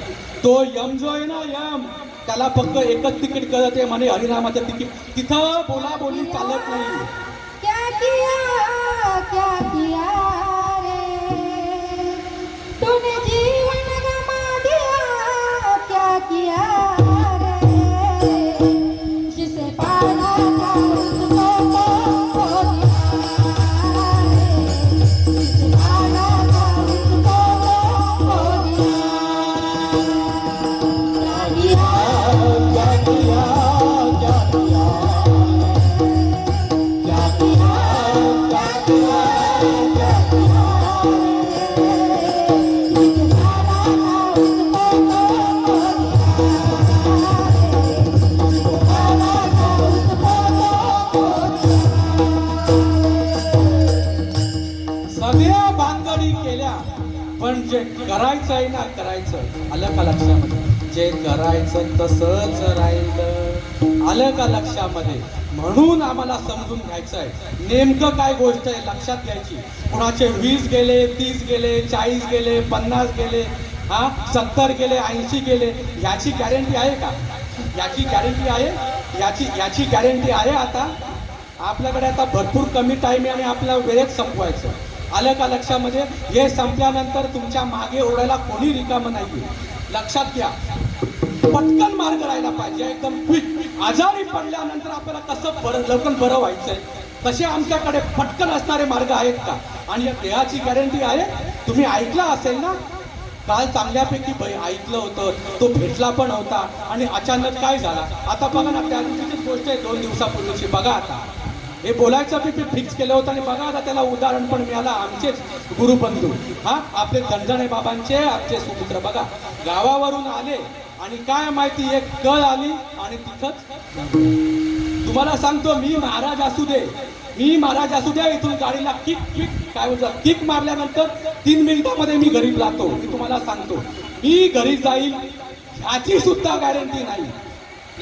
तो यम जो आहे ना, यम, त्याला फक्त एकच तिकीट कळत आहे म्हणे, हरिनामाचं तिकीट. तिथं बोलाबोली चालत नाही. क्या किया रे तूने जीवन गमा दिया, क्या किया रे जिसे पाना था उसको खो दिया रे, जिसे पाना था उसको खो दिया. क्या किया, क्या किया, क्या किया, क्या किया. करायचंय ना करायचं, आलं का लक्षामध्ये? जे करायचं तसंच राहिलं, आलं का लक्षामध्ये? म्हणून आम्हाला समजून घ्यायचं आहे नेमकं काय गोष्ट आहे, लक्षात घ्यायची. कुणाचे 20 गेले, 30 गेले, 40 गेले, 50 गेले, 70 गेले, 80 गेले, याची गॅरंटी आहे का? याची गॅरंटी आहे? याची गॅरंटी आहे? आता आपल्याकडे आता भरपूर कमी टाईम आहे आणि आपल्या वेळेत संपवायचं, आलं का लक्षामध्ये? हे संपल्यानंतर तुमच्या मागे ओढायला कोणी रिकामं नाही. लक्षात घ्या, पटकन मार्ग राहायला पाहिजे, एकदम क्विक. आजारी पडल्यानंतर आपल्याला कसं लवकर बरं व्हायचंय, तसे आमच्याकडे पटकन असणारे मार्ग आहेत का? आणि या देहाची गॅरंटी आहे. तुम्ही ऐकलं असेल ना, काल चांगल्यापैकी ऐकलं होतं, तो भेटला पण होता आणि अचानक काय झाला. आता बघा ना, त्या दिवशीचीच गोष्ट आहे, 2 दिवसापूर्वीची. बघा आता हे बोलायचं मी फिक्स केलं होतं आणि बघा आता त्याला उदाहरण पण मिळालं. आमचेच गुरुबंधू, आपले धनजणे बाबांचे आमचे सुपुत्र, बघा गावावरून आले आणि काय माहिती एक कळ आली आणि तिथंच. तुम्हाला सांगतो, मी महाराज असू दे, इथून गाडीला किक मारल्यानंतर 3 मिनिटामध्ये मी घरी जातो. मी तुम्हाला सांगतो, मी घरी जाईल ह्याची सुद्धा गॅरंटी नाही.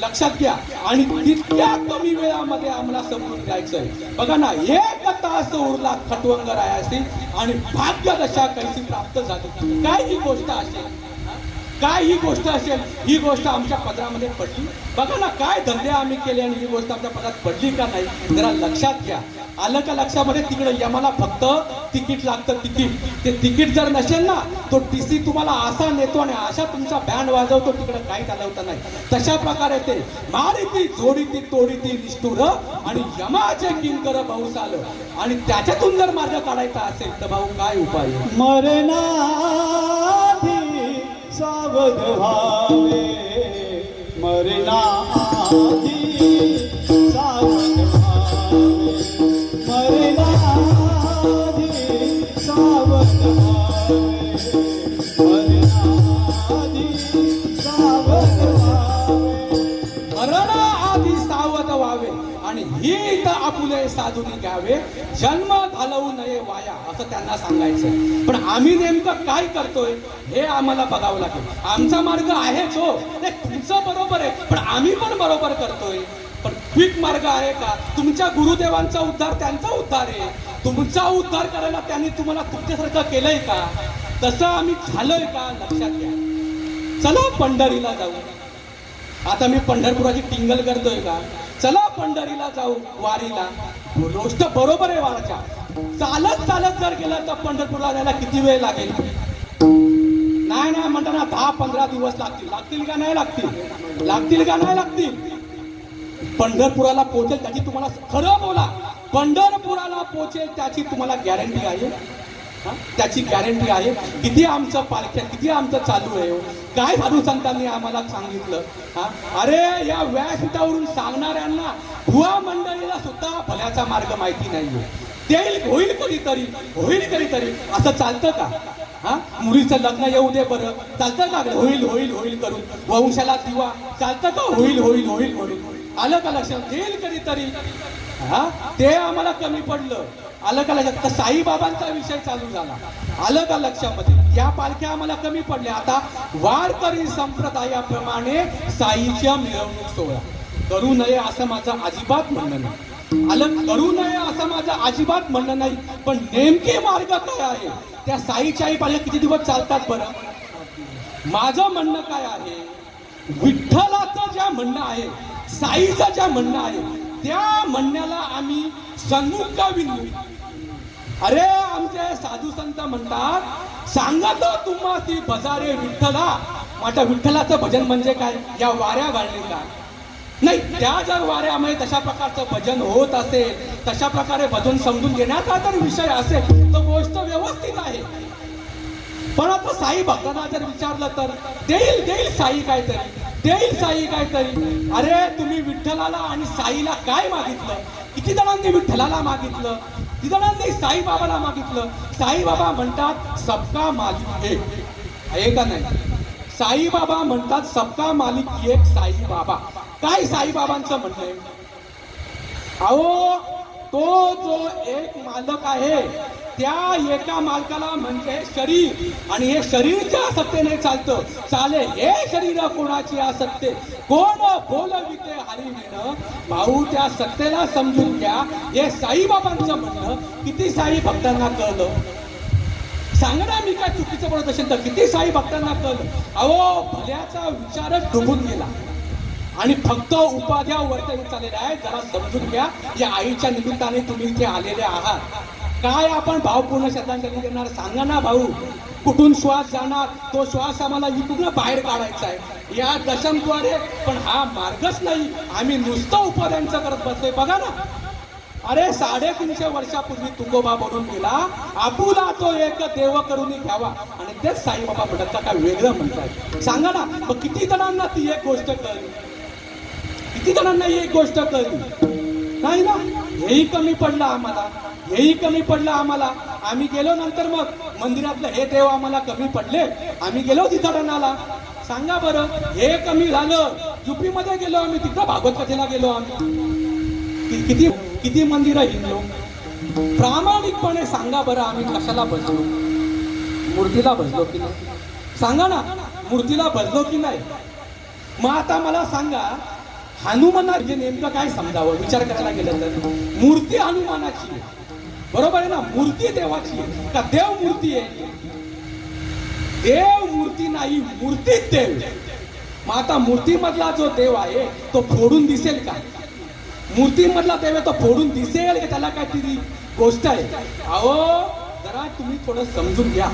लक्षात घ्या. आणि तितक्या कमी वेळामध्ये आम्हाला समजून घ्यायचंय. बघा ना, 1 तास उरला खटवंगरायाशी आणि भाग्यदशा कैसी प्राप्त झाली. काय ही गोष्ट असेल, काय ही गोष्ट असेल? ही गोष्ट आमच्या पदरामध्ये पडली. बघा ना, काय धंदे आम्ही केले आणि ही गोष्ट आमच्या पदरात पडली का नाही, जरा लक्षात घ्या. आलं का लक्षामध्ये? तिकडे यमाला फक्त तिकीट लागतं, तिकीट. ते तिकीट जर नसेल ना, तो टीसी तुम्हाला असा नेतो आणि अशा तुमचा बँड वाजवतो, तिकडे काही चालवतं नाही. तशा प्रकारे ते मारिती जोडीती तोडीती निष्ठुर आणि यमाचे किंकर भाऊस आलं. आणि त्याच्यातून जर मार्ग काढायचा असेल तर भाऊ काय उपाय? मरणाधी सावध व्हावे, मरणाधी सावध व्हावे, मरणाधी सावध व्हावे, मरणाधी सावध व्हावे. मरणाआधी सावध व्हावे आणि हित आपुले साधून घ्यावे, जन्म घालवू नये वाया, असं त्यांना सांगायचं. पण आम्ही नेमकं काय करतोय हे आम्हाला बघावं लागेल. आमचा मार्ग आहेच हो, ते तुमचं बरोबर आहे, पण आम्ही पण बरोबर करतोय. पण क्विक मार्ग आहे का? तुमच्या गुरुदेवांचा उद्धार त्यांचा उद्धार आहे. तुमचा उद्धार करायला त्यांनी तुम्हाला तुमच्यासारखं केलंय का? तसं आम्ही झालोय का? लक्षात घ्या. चला पंढरीला जाऊ. आता मी पंढरपुराची टिंगल करतोय का? चला पंढरीला जाऊ वारीला. गोष्ट बरोबर आहे वाराच्या. चालत जर गेलं तर पंढरपूरला जायला किती वेळ लागेल? नाही म्हणताना 10-15 दिवस लागतील का नाही लागतील? पंढरपुराला पोहोचेल त्याची तुम्हाला, खरं बोला, पंढरपुराला पोहोचेल त्याची तुम्हाला गॅरंटी आहे? त्याची गॅरंटी आहे? किती आमचं पालख्या, किती आमचं चालू आहे. काय साधू संतांनी आम्हाला सांगितलं, अरे या व्यासपीठावरून सांगणाऱ्यांना भुवा मंडळीला सुद्धा भल्याचा मार्ग माहिती नाहीये. होईल कधीतरी असं चालतं का? मुलीचं लग्न येऊ दे बरं, चालतं का? होईल करून वंशाला दिवा चालतं का? होईल. आलं का लक्षात? येईल कधीतरी. ते आम्हाला कमी पडलं. आलं का लक्षात? तर साईबाबांचा विषय चालू झाला. आलं का लक्षामध्ये? या पालख्या आम्हाला कमी पडल्या. आता वारकरी संप्रदायाप्रमाणे साईच्या मिरवणूक सोहळा करू नये असं माझं अजिबात म्हणणं नाही. आलं, करू नये असं माझं अजिबात म्हणणं नाही. पण नेमके मार्ग काय आहे? त्या साईच्याही पालख्या किती दिवस चालतात बरं? माझं म्हणणं काय आहे? विठ्ठलाचं ज्या म्हणणं आहे, साईचं ज्या म्हणणं आहे, त्या म्हणण्याला आम्ही सन्मुख का विनू? अरे आमचे साधू संत म्हणतात, सांगतो तुम्हासी भजारे विठ्ठला. आता विठ्ठलाचं भजन म्हणजे काय? या वाऱ्या घालणे का? नाही, त्या जर वाऱ्यामध्ये तशा प्रकारचं भजन होत असेल, तशा प्रकारे भजन समजून घेण्याचा जर विषय असेल तर गोष्ट व्यवस्थित आहे. पण आता साई भक्तांना जर विचारलं तर देईल साई काहीतरी. अरे तुम्ही विठ्ठलाला आणि साईला काय मागितलं? किती जणांनी विठ्ठलाला मागितलं, किती जणांनी साईबाबाला मागितलं? साईबाबा म्हणतात सबका मालिक एक आहे का नाही? साईबाबा म्हणतात सबका मालिक एक साईबाबा. काय साईबाबांचं म्हणणं आहे? अहो तो जो एक मालक आहे त्या एका मालकाला म्हणजे शरीर, आणि हे शरीरच्या सत्तेने चालतं. चाले हे शरीर कोणाची आसक्ते, कोण बोलविते हरिविण. भाऊ त्या सत्तेला समजून घ्या. हे साईबाबांचं म्हणणं किती साई भक्तांना कळलं? सांगा ना, मी काय चुकीचं बोलत असेल तर किती साई भक्तांना कळलं? अहो, भल्याचा विचारच डुबून गेला आणि फक्त उपाध्या वर्तन चाललेला आहे. जरा समजून घ्या. या आईच्या निमित्ताने तुम्ही इथे आलेले आहात. काय आपण भावपूर्ण श्रद्धांजली देणार? सांगा ना भाऊ, कुठून श्वास जाणार? तो श्वास आम्हाला इकडून बाहेर काढायचा आहे या दशमद्वारे. पण हा मार्गच नाही. आम्ही नुसतं उपाध्यांचं करत बसलोय. बघा ना, अरे 350 वर्षापूर्वी तुकोबा बनून गेला. आपुला तो एक देव करून घ्यावा, आणि तेच साईबाबा म्हणतात काय वेगळं म्हणतात? सांगा ना, मग किती जणांना ती एक गोष्ट कळली? किती जणांना ही एक गोष्ट कळली? नाही ना. हेही कमी पडलं आम्हाला, हेही कमी पडलं आम्हाला. आम्ही गेलो नंतर मग मंदिरातलं हे देव आम्हाला कमी पडले. आम्ही गेलो तिथाटनाला. सांगा बरं, हे कमी झालं. युपी मध्ये गेलो आम्ही, तिथं भागवत कथेला गेलो आम्ही. किती किती मंदिरं हिंडलो. प्रामाणिकपणे सांगा बरं, आम्ही कशाला बसलो? मूर्तीला बसलो की नाही? सांगा ना, मूर्तीला बसलो की नाही? मग आता मला सांगा, हनुमाना म्हणजे नेमकं काय समजावं? विचार करायला गेलं तर मूर्ती हनुमानाची आहे, बरोबर आहे ना? मूर्ती देवाची आहे का देव मूर्ती आहे? देव मूर्ती नाही, मूर्तीच देव. मग आता मूर्तीमधला जो देव आहे तो फोडून दिसेल का? मूर्तीमधला देव आहे तो फोडून दिसेल का? त्याला काहीतरी गोष्ट आहे. अहो, जरा तुम्ही थोडं समजून घ्या.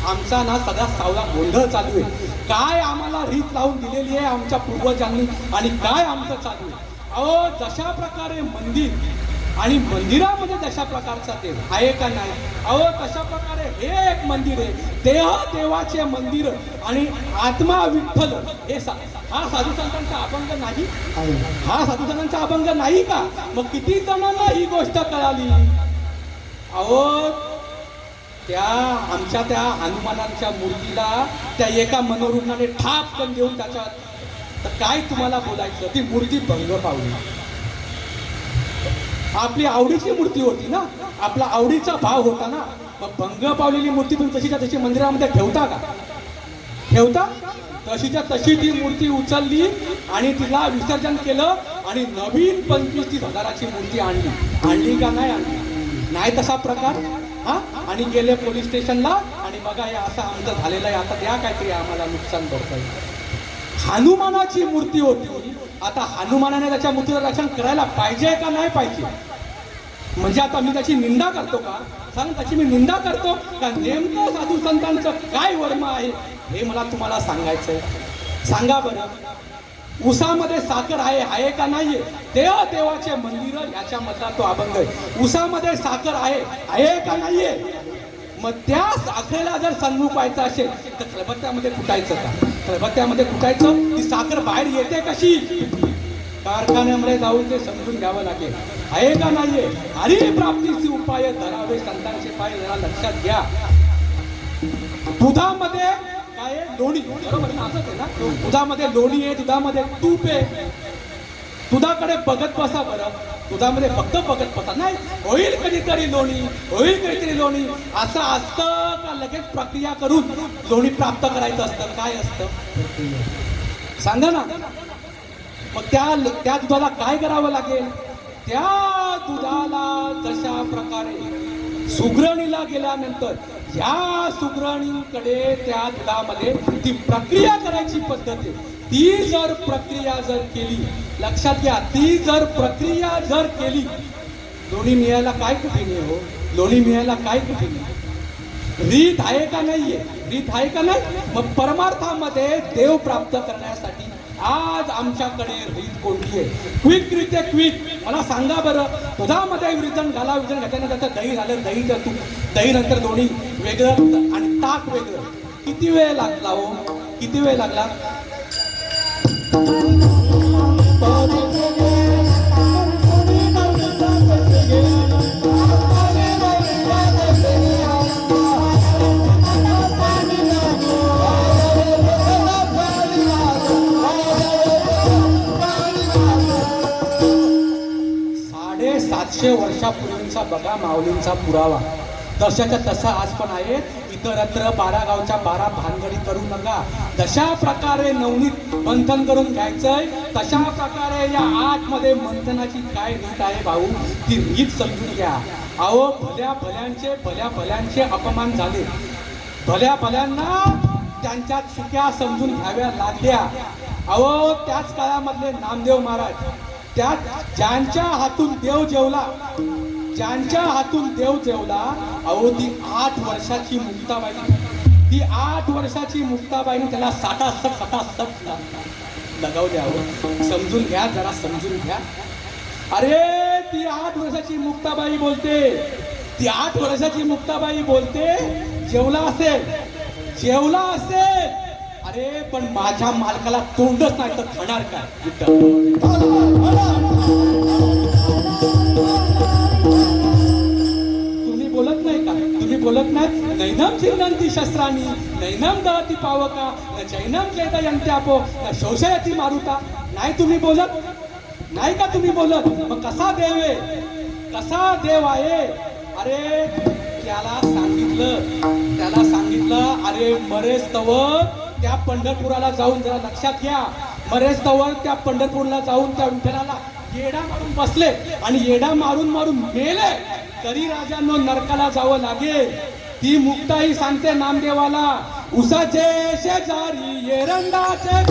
आमचा ना सगळा सावळा गोंधळ चालू आहे. काय आम्हाला रीत लावून दिलेली आहे आमच्या पूर्वजांनी, आणि काय आमचं चालू आहे. अहो, जशा प्रकारे मंदिर आणि मंदिरामध्ये जशा प्रकारचा देव आहे का नाही, अहो तशा प्रकारे हे एक मंदिर आहे. देह देवाचे मंदिर आणि आत्मा विठ्ठल. हे हा साधू संतांचा अभंग नाही? हा साधू संतांचा अभंग नाही का? मग किती जणांना ही गोष्ट कळाली? अहो, त्या आमच्या त्या हनुमानांच्या मूर्तीला त्या एका मनोरुग्णाने ठापकन देऊन त्याच्यात, तर काय तुम्हाला बोलायचं? ती मूर्ती भंग पावली. आपली आवडीची मूर्ती होती ना, आपला आवडीचा भाव होता ना. मग भंग पावलेली मूर्ती तुम्ही तशीच्या तशी मंदिरामध्ये ठेवता का? ठेवता? तशीच्या तशी ती मूर्ती उचलली आणि तिला विसर्जन केलं आणि नवीन 25-30 हजाराची मूर्ती आणली. आणली का नाही आणली? नाही तसा प्रकार. हा, आणि गेले पोलीस स्टेशनला, आणि बघा हे असं आमचं झालेलं आहे, आता द्या काहीतरी आम्हाला नुकसान भरपाई. हनुमानाची मूर्ती होती. आता हनुमानाने त्याच्या मूर्तीचं रक्षण करायला पाहिजे का नाही पाहिजे? म्हणजे आता मी त्याची निंदा करतो का? सांग, त्याची मी निंदा करतो का? नेमकं साधू संतांचं काय वर्म आहे हे मला तुम्हाला सांगायचंय. सांगा बरं, उसामध्ये साखर आहे का नाहीये? देव देवाचे मंदिर याच्यामधला तो अभंग आहे. उसामध्ये साखर आहे का नाहीये? मग त्या साखरेला जर सन्मुख व्हायचं असेल तर खलबत्त्यामध्ये कुटायचं का? खलबत्त्यामध्ये कुटायचं, ती साखर बाहेर येते कशी? कारखान्यामध्ये जाऊन ते समजून घ्यावं लागेल. आहे का नाहीये? हरी प्राप्तीचे उपाय धरावे संतांचे पाय. जरा लक्षात घ्या. दुधामध्ये काय आहे? लोणी, बरोबर ना? असंच आहे ना? दुधामध्ये लोणी आहे, दुधामध्ये तूप आहे. दुधाकडे बघत बसा बरं. दुधामध्ये फक्त बघत बसा. नाही, होईल कधीतरी लोणी, होईल कधीतरी लोणी असं असतं का? लगेच प्रक्रिया करून लोणी प्राप्त करायचं असतं? काय असतं सांगा ना. मग त्या दुधाला काय करावं लागेल? त्या दुधाला जशा प्रकारे सुगरणीला गेल्यानंतर या सुगरणीकडे त्या दुधामध्ये ती प्रक्रिया करायची पद्धत आहे. ती जर प्रक्रिया जर केली, लक्षात घ्या, ती जर प्रक्रिया जर केली, लोणी मिळायला काय कठीण आहे हो? लोणी मिळायला काय कठीण आहे? रीत आहे का नाहीये? रीत आहे का नाही? मग परमार्थामध्ये देव प्राप्त करण्यासाठी आज आमच्याकडे रीत कोणती आहे? क्विक रीत आहे, क्विक. मला सांगा बरं, दुधामध्ये विरजण घाला, विरजण घातल्यानंतर त्याचं दही झालं, दहीचं तूप, दही नंतर दोन्ही वेगळं आणि ताक वेगळं. किती वेळ लागला हो? किती वेळ लागला? वर्षापूर्वींचा बघा माऊलींचा पुरावा तशाच्या तसा आज पण आहे. इतरत्र 12 गावच्या 12 भानगडी करू नका. जशा प्रकारे नवनीत मंथन करून घ्यायचंय तशा प्रकारे या आतमध्ये मंथनाची काय रीत आहे भाऊ ती रीत समजून घ्या. अहो भल्या भल्यांचे अपमान झाले. भल्या भल्यांना त्यांच्या चुक्या समजून घ्याव्या लागल्या. अहो त्याच काळामधले नामदेव महाराज त्या ज्यांच्या हातून देव जेवला अहो ती 8 वर्षाची मुक्ताबाईने त्याला साठासट लगावल्या. समजून घ्या जरा समजून घ्या. अरे ती 8 वर्षाची मुक्ताबाई बोलते जेवला असेल अरे पण माझ्या मालकाला तोंडच नाही तर खाणार काय. तुम्ही बोलत नाही नैनम चिन्नंती शस्त्रांनी नैनम दहती पावका न चैनम चैतयंत्यापो न शोषयती मारुता. नाही तुम्ही बोलत मग कसा देव आहे. अरे त्याला सांगितलं अरे मरेस तवर त्या पंढरपुराला जाऊन जरा लक्षात घ्या. मरेस तवर त्या पंढरपूरला जाऊन त्या विठ्ठलाला येडा मारून बसले आणि येडा मारून मेले तरी राजांनो नरकाला जावं लागेल. ती मुक्ताई सांगते नामदेवाला उसाचे शेजारी एरंडाचे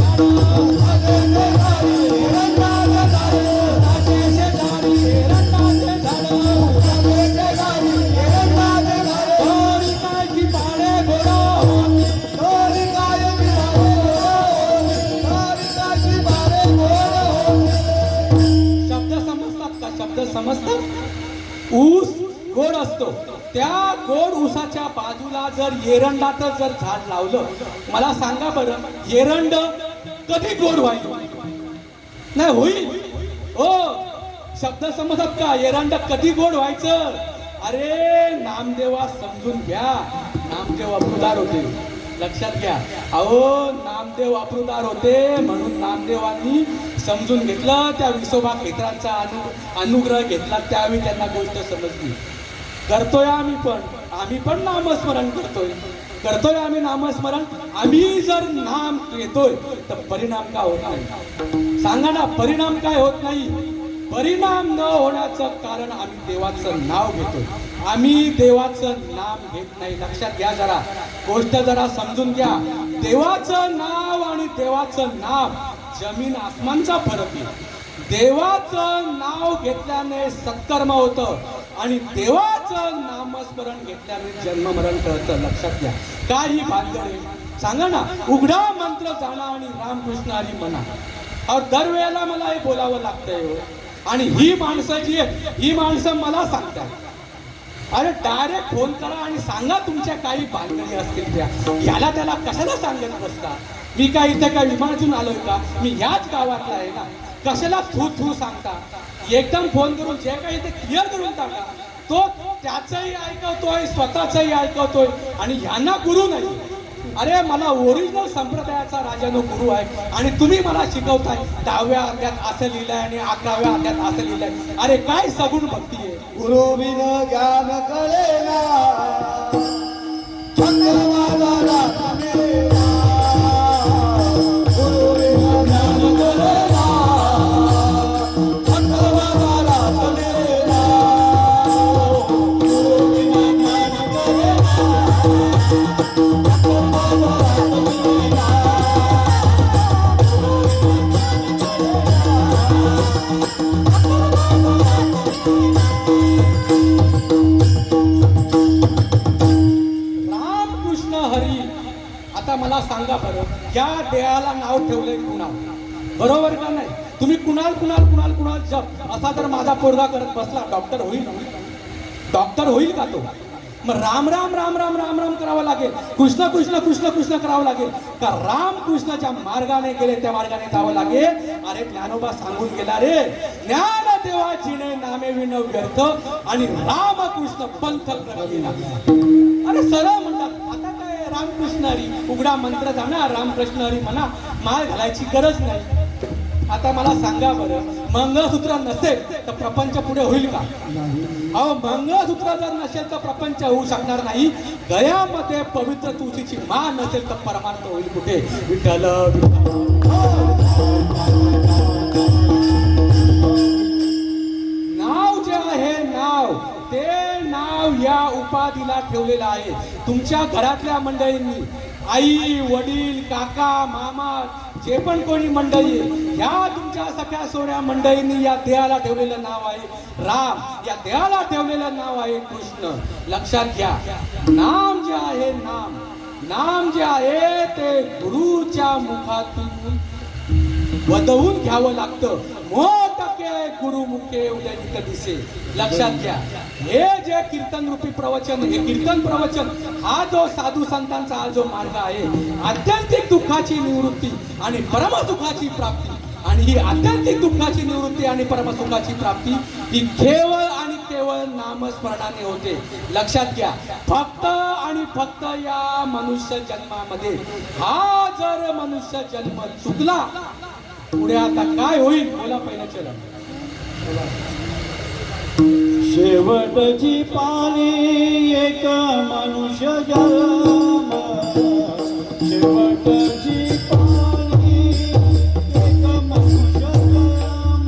समजतात. ऊस गोड असतो. त्या गोड ऊसाच्या बाजूला जर एरंडाचं जर झाड लावलं मला सांगा बरं एरंड कधी गोड नाही होईल हो. शब्द समजतात का. एरंड कधी गोड व्हायचं. अरे नामदेवा समजून घ्या. नामदेव अप्रूदार होते लक्षात घ्या. अहो नामदेव अप्रूदार होते म्हणून नामदेवांनी समजून घेतलं. त्या विसोबा खेत्रांचा अनुग्रह घेतला त्यावेळी त्यांना गोष्ट समजली. करतोय आम्ही पण नामस्मरण करतोय आम्ही नामस्मरण. आम्ही जर नाम घेतोय तर परिणाम का होत नाही. सांगा ना परिणाम काय होत नाही. परिणाम न होण्याचं कारण आम्ही देवाचं नाव घेतोय. आम्ही देवाचं नाम घेत नाही. लक्षात घ्या जरा गोष्ट जरा समजून घ्या. देवाचं नाव आणि देवाचं नाम जमीन आसमानचा फरक आहे. देवाचं नाव घेतल्याने सत्कर्म होतं आणि देवाचं नामस्मरण घेतल्याने जन्ममरण कळतं. लक्षात घ्या. काही भानगडे सांगा ना. उघडा मंत्र जाणा आणि रामकृष्ण हरी म्हणा. और दरवेळेला मला हे बोलावं लागतंय. आणि ही माणसं मला सांगतात अरे डायरेक्ट फोन करा आणि सांगा तुमच्या काही भानगडी असतील त्या. याला त्याला कशाला सांगत बसता. मी काय इथे काय विमानातून आलोय का. मी ह्याच गावातला आहे ना. कशाला थू सांगता. एकदम फोन करून जे काही ते क्लिअर करून टाका. तो त्याचंही ऐकवतोय स्वतःचंही ऐकवतोय आणि यांना गुरु नाही. अरे मला ओरिजिनल संप्रदायाचा राजानो गुरु आहे आणि तुम्ही मला शिकवताय 10व्या अध्यायात असं लिहिलंय आणि 11व्या अध्यायात असं लिहिलंय. अरे काय सगुण भक्ती आहे. गुरु बिन ज्ञान कळेना मला सांगा बरं या देहाला नाव ठेवलंय कुणाल. बरोबर का नाही. तुम्ही कुणाल जप असा जर माझा पोरगा करत बसला डॉक्टर होईल का तो. मग राम करावं लागेल. कृष्ण करावं लागेल का. रामकृष्णाच्या मार्गाने गेले त्या मार्गाने जावं लागेल. अरे ज्ञानोबा सांगून गेला रे ज्ञान देवाचीने नामे विन व्यर्थ आणि रामकृष्ण पंथ प्रगतीला. अरे सरळ म्हणतात. आता काय रामकृष्ण हरी उघडा मंत्र जाणा रामकृष्ण हरी म्हणा. माळ घालायची गरज नाही. आता मला सांगा बरं, मंगळसूत्र नसेल तर प्रपंच पुढे होईल का? अहो, मंगळसूत्र जर नसेल तर प्रपंच होऊ शकणार नाही. गळ्यामध्ये पवित्र तुळशीची मान नसेल तर परमार्थ होईल कुठे? विठ्ठल नाव जे आहे नाव, ते नाव या उपाधीला ठेवलेलं आहे. तुमच्या घरातल्या मंडळींनी, आई वडील काका मामा जे पण कोणी मंडळी आहे, या तुमच्या सख्या सोऱ्या मंडळींनी या देहाला ठेवलेलं नाव आहे राम, या देहाला ठेवलेलं नाव आहे कृष्ण. लक्षात घ्या, नाम जे आहे नाम जे आहे ते गुरुच्या मुखातून वदवून घ्यावं लागतं. मोठके गुरुमुखे उदय दिसे. लक्षात घ्या, हे जे कीर्तन रूपी प्रवचन, हे कीर्तन प्रवचन हा जो साधू संतांचा हा जो मार्ग आहे, आध्यात्मिक दुःखाची निवृत्ती आणि परमसुखाची प्राप्ती. आणि ही आध्यात्मिक दुःखाची निवृत्ती आणि परमसुखाची प्राप्ती ही केवळ आणि केवळ नामस्मरणाने होते. लक्षात घ्या, फक्त आणि फक्त या मनुष्य जन्मामध्ये हा जर मनुष्य जन्म चुकला, पुढे आता काय होईल? बोला पहिलं चला. शेवटची पाळी एक मनुष्य जन्म, शेवटची पाळी एक मनुष्य जन्म,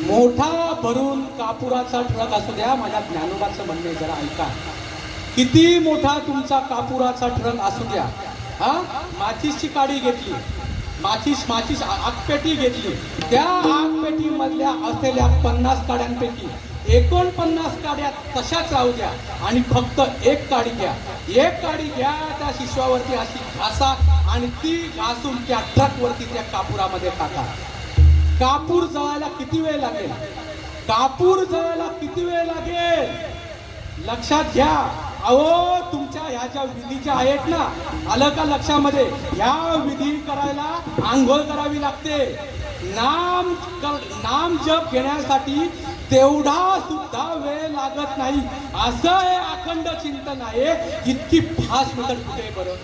मोठा भरून कापुराचा ट्रक असू द्या, माझ्या ज्ञानोबाचं म्हणणे जरा ऐका. किती मोठा तुमचा कापुराचा ट्रक असू द्या, हा माचीसची काडी घेतली, माचीस आगपेटी घेतली, त्या आगपेटी मधल्या असलेल्या 50 काड्यांपैकी 49 काड्या तशाच राहू द्या आणि फक्त एक काडी घ्या. एक काडी घ्या, त्या शिशवावरती अशी घासा आणि ती घासून त्या ट्रकवरती त्या कापुरामध्ये टाका. कापूर जळायला किती वेळ लागेल? कापूर जळायला किती वेळ लागेल? लक्षात घ्या. अहो, तुमच्या ह्या ज्या विधी ज्या आहेत ना, आलं का लक्षामध्ये? ह्या विधी करायला आंघोळ करावी लागते. नाम जप घेण्यासाठी तेवढा सुद्धा वेळ लागत नाही. असं हे अखंड चिंतन आहे. इतकी फास्ट मेथड कुठे बरं?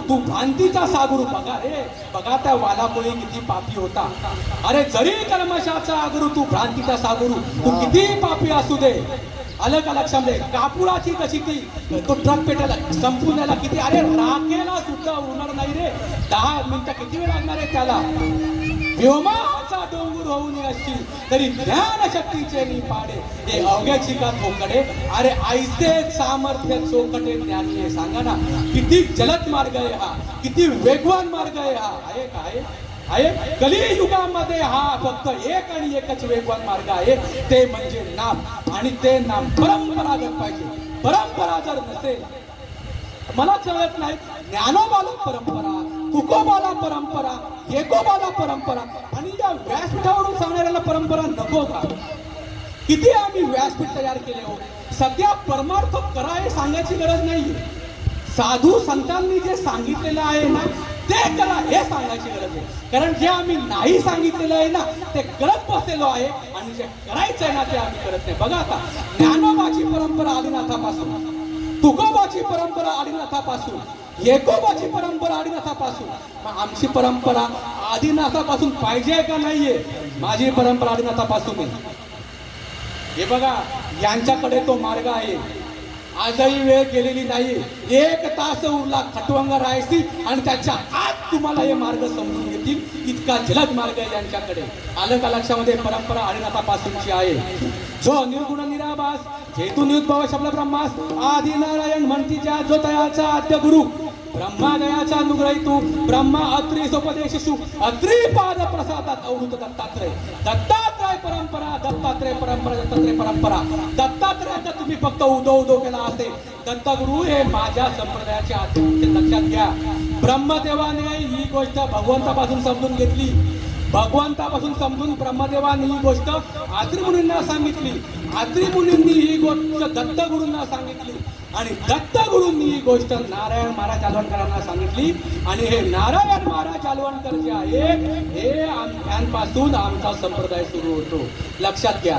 तू भ्रांतीचा सागरू. बघा रे, बघा त्या वालामुळे किती पापी होता. अरे, जरी कल्मशाचा आगरू तू भ्रांतीचा सागरू, तू किती पापी असू दे. आलं का लक्षामध्ये? कापुराची कशी ती तो ट्रक पेटायला संपूर्णाला किती, अरे राखेला सुद्धा होणार नाही रे. 10 मिनिटं किती वेळ लागणार आहे त्याला? व्योमाचा डोंगर होऊन असतील तरी ज्ञान शक्तीचे नि पाडे, हे अवघ्याची का थोकडे. अरे, ऐसे सामर्थ्य चोखटे ज्ञानी आहे. सांगा ना, किती जलद मार्ग आहे हा, किती वेगवान मार्ग आहे हा. आहे काय आहे? कलियुगामध्ये हा फक्त एक आणि एकच वेगवान मार्ग आहे, ते म्हणजे नाम. आणि ते नाम परंपरागत पाहिजे. परंपरा जर नसेल, मला कळत नाही, ज्ञानोबाला परंपरा, तुकोबाला परंपरा, एकोबाला परंपरा, आणि या व्यासपीठावरून सांगणाऱ्याला परंपरा नको का? किती आम्ही व्यासपीठ तयार केले हो. सध्या परमार्थ करा हे सांगायची गरज नाहीये. साधू संतांनी जे सांगितलेलं आहे ना ते करा हे सांगायची गरज आहे. कारण जे आम्ही नाही सांगितलेलं आहे ना ते करत बसलेलो आहे आणि जे करायचं आहे ना ते आम्ही करत नाही. बघा आता ज्ञानोबाची परंपरा आदिनाथापासून, तुकोबाची परंपरा आदिनाथापासून, येकोबाची परंपरा आदिनाथापासून, मग आमची परंपरा आदिनाथापासून पाहिजे का नाहीये? माझी परंपरा आदिनाथापासून आहे. हे बघा यांच्याकडे तो मार्ग आहे. आजही वेळ गेलेली नाही. 1 तास उरला खटवंगा राहायची आणि त्याच्या आत तुम्हाला हे मार्ग समजून घेतील इतका जलद मार्ग आहे यांच्याकडे. आलं का लक्षामध्ये? परंपरा आदिनाथापासूनची आहे. जो निर्गुण निराभास जेतून उद्भव शब्द ब्रह्मास आदि नारायण म्हणतीच्या जो तयाचा आद्य गुरु ब्रह्मादयाचा अनुग्रहितू ब्रह्मा अत्री सोपदेशिषु अत्री पाद प्रसादात अवृत दत्तात्रय. दत्तात्रय परंपरा, दत्तात्रय परंपरा, दत्तात्रय परंपरा. दत्तात्रयाचा तुम्ही फक्त उदो उदो केला असेल. दत्तगुरु हे माझ्या संप्रदायाचे आद्य. लक्षात घ्या, ब्रह्मदेवाने ही गोष्ट भगवंतापासून समजून घेतली. भगवंतापासून समजून ब्रह्मदेवाने ही गोष्ट आत्री मुनींना सांगितली. आत्री मुनींनी ही गोष्ट दत्तगुरूंना सांगितली आणि दत्तगुरूंनी ही गोष्ट नारायण महाराज जालवणकरांना सांगितली. आणि हे नारायण महाराज जालवणकर जे आहेत हे यांपासून आमचा संप्रदाय सुरू होतो. लक्षात घ्या.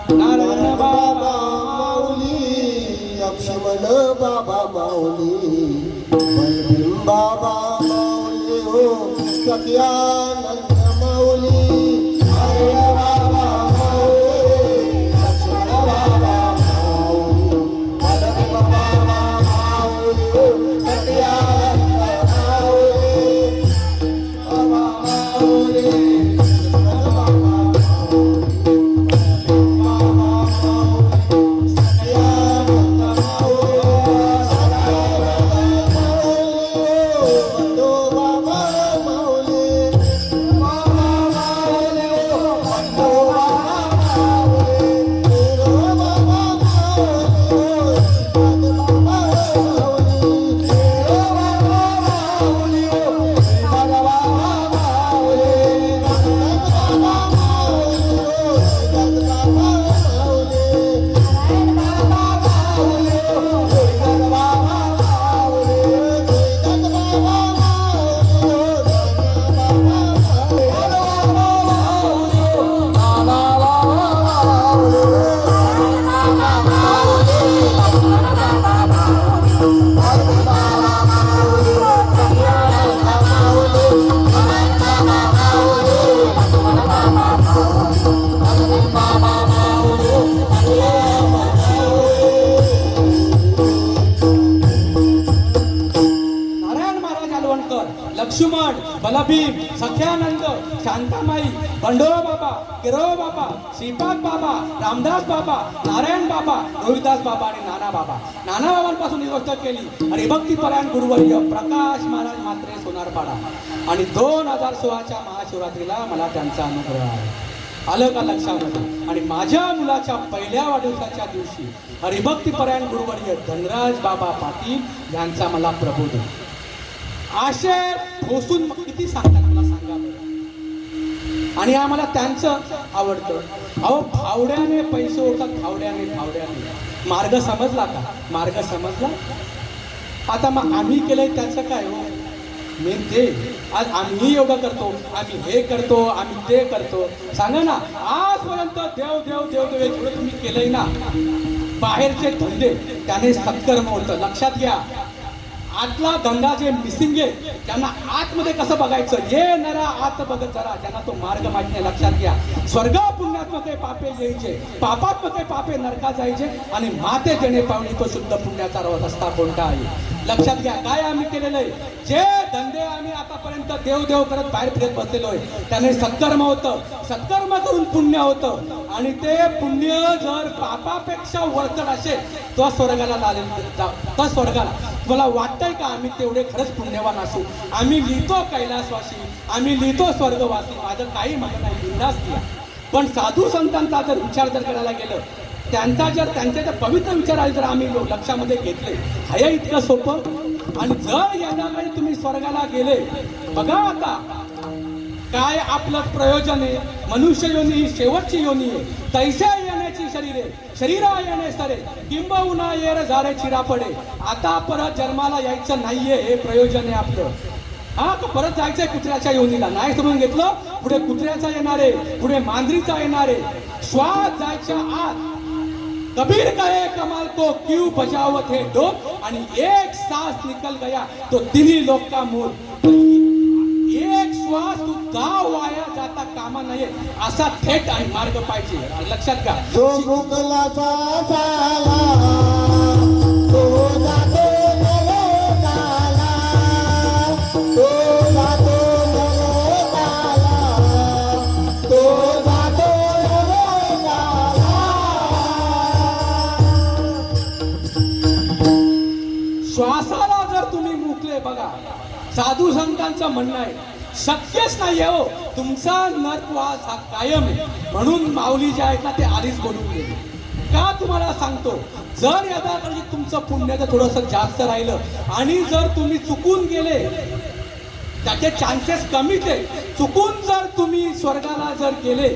नारायण बाबा माऊली, लक्ष्मण बाबा माऊली, बलभीम बाबा माऊली, हो सत्यानंद माऊली. नारायण बाबा माऊली, लक्ष्मण बाबा माऊली, बलभीम बाबा माऊली, हो सत्यानंद माऊली. बाबा माऊली, लक्ष्मण बाबा लक्ष्मण, बलभीम, सख्यानंद, शांतामाई, बंडोबा बाबा, किरोबा बाबा, श्रीपाद बाबा, रामदास बाबा, नारायण बाबा, रोहिदास बाबा आणि नाना बाबा. नाना बाबांपासून ही गोष्ट केली. आणि भक्तीपरायण गुरुवर्य प्रकाश महाराज मात्रे सोनारपाडा. आणि 2016च्या महाशिवरात्रीला मला त्यांचा अनुग्रह आहे. आलं का लक्षामध्ये? आणि माझ्या मुलाच्या पहिल्या वाढदिवसाच्या दिवशी हरिभक्तीपरायण गुरुवर्य धनराज बाबा पाटील यांचा मला प्रबोध. आशे ठोसून किती सांगतात मला सांगा बरं. आणि आम्हाला त्यांचं आवडतं. अहो फावड्याने पैसे होतात, फावड्याने फावड्याने. मार्ग समजला का? मार्ग समजला. आता मग आम्ही केलंय त्याचं काय हो? मी ते आज आम्ही योगा करतो, आम्ही हे करतो, आम्ही ते करतो. सांगा ना, आजपर्यंत देव देव देव देव जेवढं तुम्ही केलंय ना, बाहेरचे धंदे त्याने सत्कर्म होतं. लक्षात घ्या. आतला धंदा जे मिसिंग आहे त्यांना आतमध्ये कसं बघायचं हे नरा आत बघत जरा. त्यांना तो मार्ग माहित नाही. लक्षात घ्या. स्वर्ग पुण्यात्मके पापे यायचे, पापात्मके पापे नरकात जायचे आणि माते जेणे पावली तो शुद्ध पुण्याचा रस्ता कोणता आहे. लक्षात घ्या. काय आम्ही केलेलं आहे? जे धंदे आम्ही आतापर्यंत देव देव करत बाहेर फिरत बसलेलो आहे त्याने सत्कर्म होतं. सत्कर्म करून पुण्य होतं. आणि ते पुण्य जर पापापेक्षा वरचढ असेल तो स्वर्गाला त्या स्वर्गाला. तुम्हाला वाटतंय का आम्ही तेवढे खरंच पुण्यवान असू? आम्ही लिहितो कैलासवासी, आम्ही लिहितो स्वर्गवासी. माझं काही म्हणणं नाही, बिंदास लिहा. पण साधू संतांचा जर विचार जर करायला गेलं, त्यांचे जर पवित्र विचार आले जर आम्ही लक्षामध्ये घेतले, हाय इतकं सोपं. आणि जर येणारे तुम्ही स्वर्गाला गेले, बघा आता काय आपलं प्रयोजन आहे. मनुष्य योनी ही शेवटची योनी आहे. तैसे येण्याची शरीरे शरीरा येणे सरे किंबहुना येर झारे चिरा पडे. आता परत जन्माला यायचं नाहीये, हे प्रयोजन आहे आपलं. हा का परत जायचंय कुत्र्याच्या योनीला, नाही समजून घेतलं. पुढे कुत्र्याचा येणारे, पुढे मांजरीचा येणारे. श्वास जायच्या आत कबीर कहे कमाल को क्यों बजावत है डोक, आणि एक सांस निकल गया तो तिन्ही लोक का मूल. एक श्वास सुद्धा वाया जाता कामा नये, असा थेट आणि मार्ग पाहिजे. लक्षात घ्या. जो मुकलाचा झाला तो जातो नरकाला, तो जातो नरकाला, तो जातो नरकाला. श्वासाला जर तुम्ही मुकले, बघा साधू संतांचं म्हणणं आहे शक्यच नाहीये हो, तुमचा नरकवास हा कायम आहे. म्हणून माऊली जे आहेत ना ते आधीच बोलून गेले. का तुम्हाला सांगतो, जर यदाकधी तुमचं पुण्य जर थोडंसं जास्त राहिलं आणि जर तुम्ही चुकून गेले, त्याचे चान्सेस कमीच आहे. चुकून जर तुम्ही स्वर्गाला जर गेले,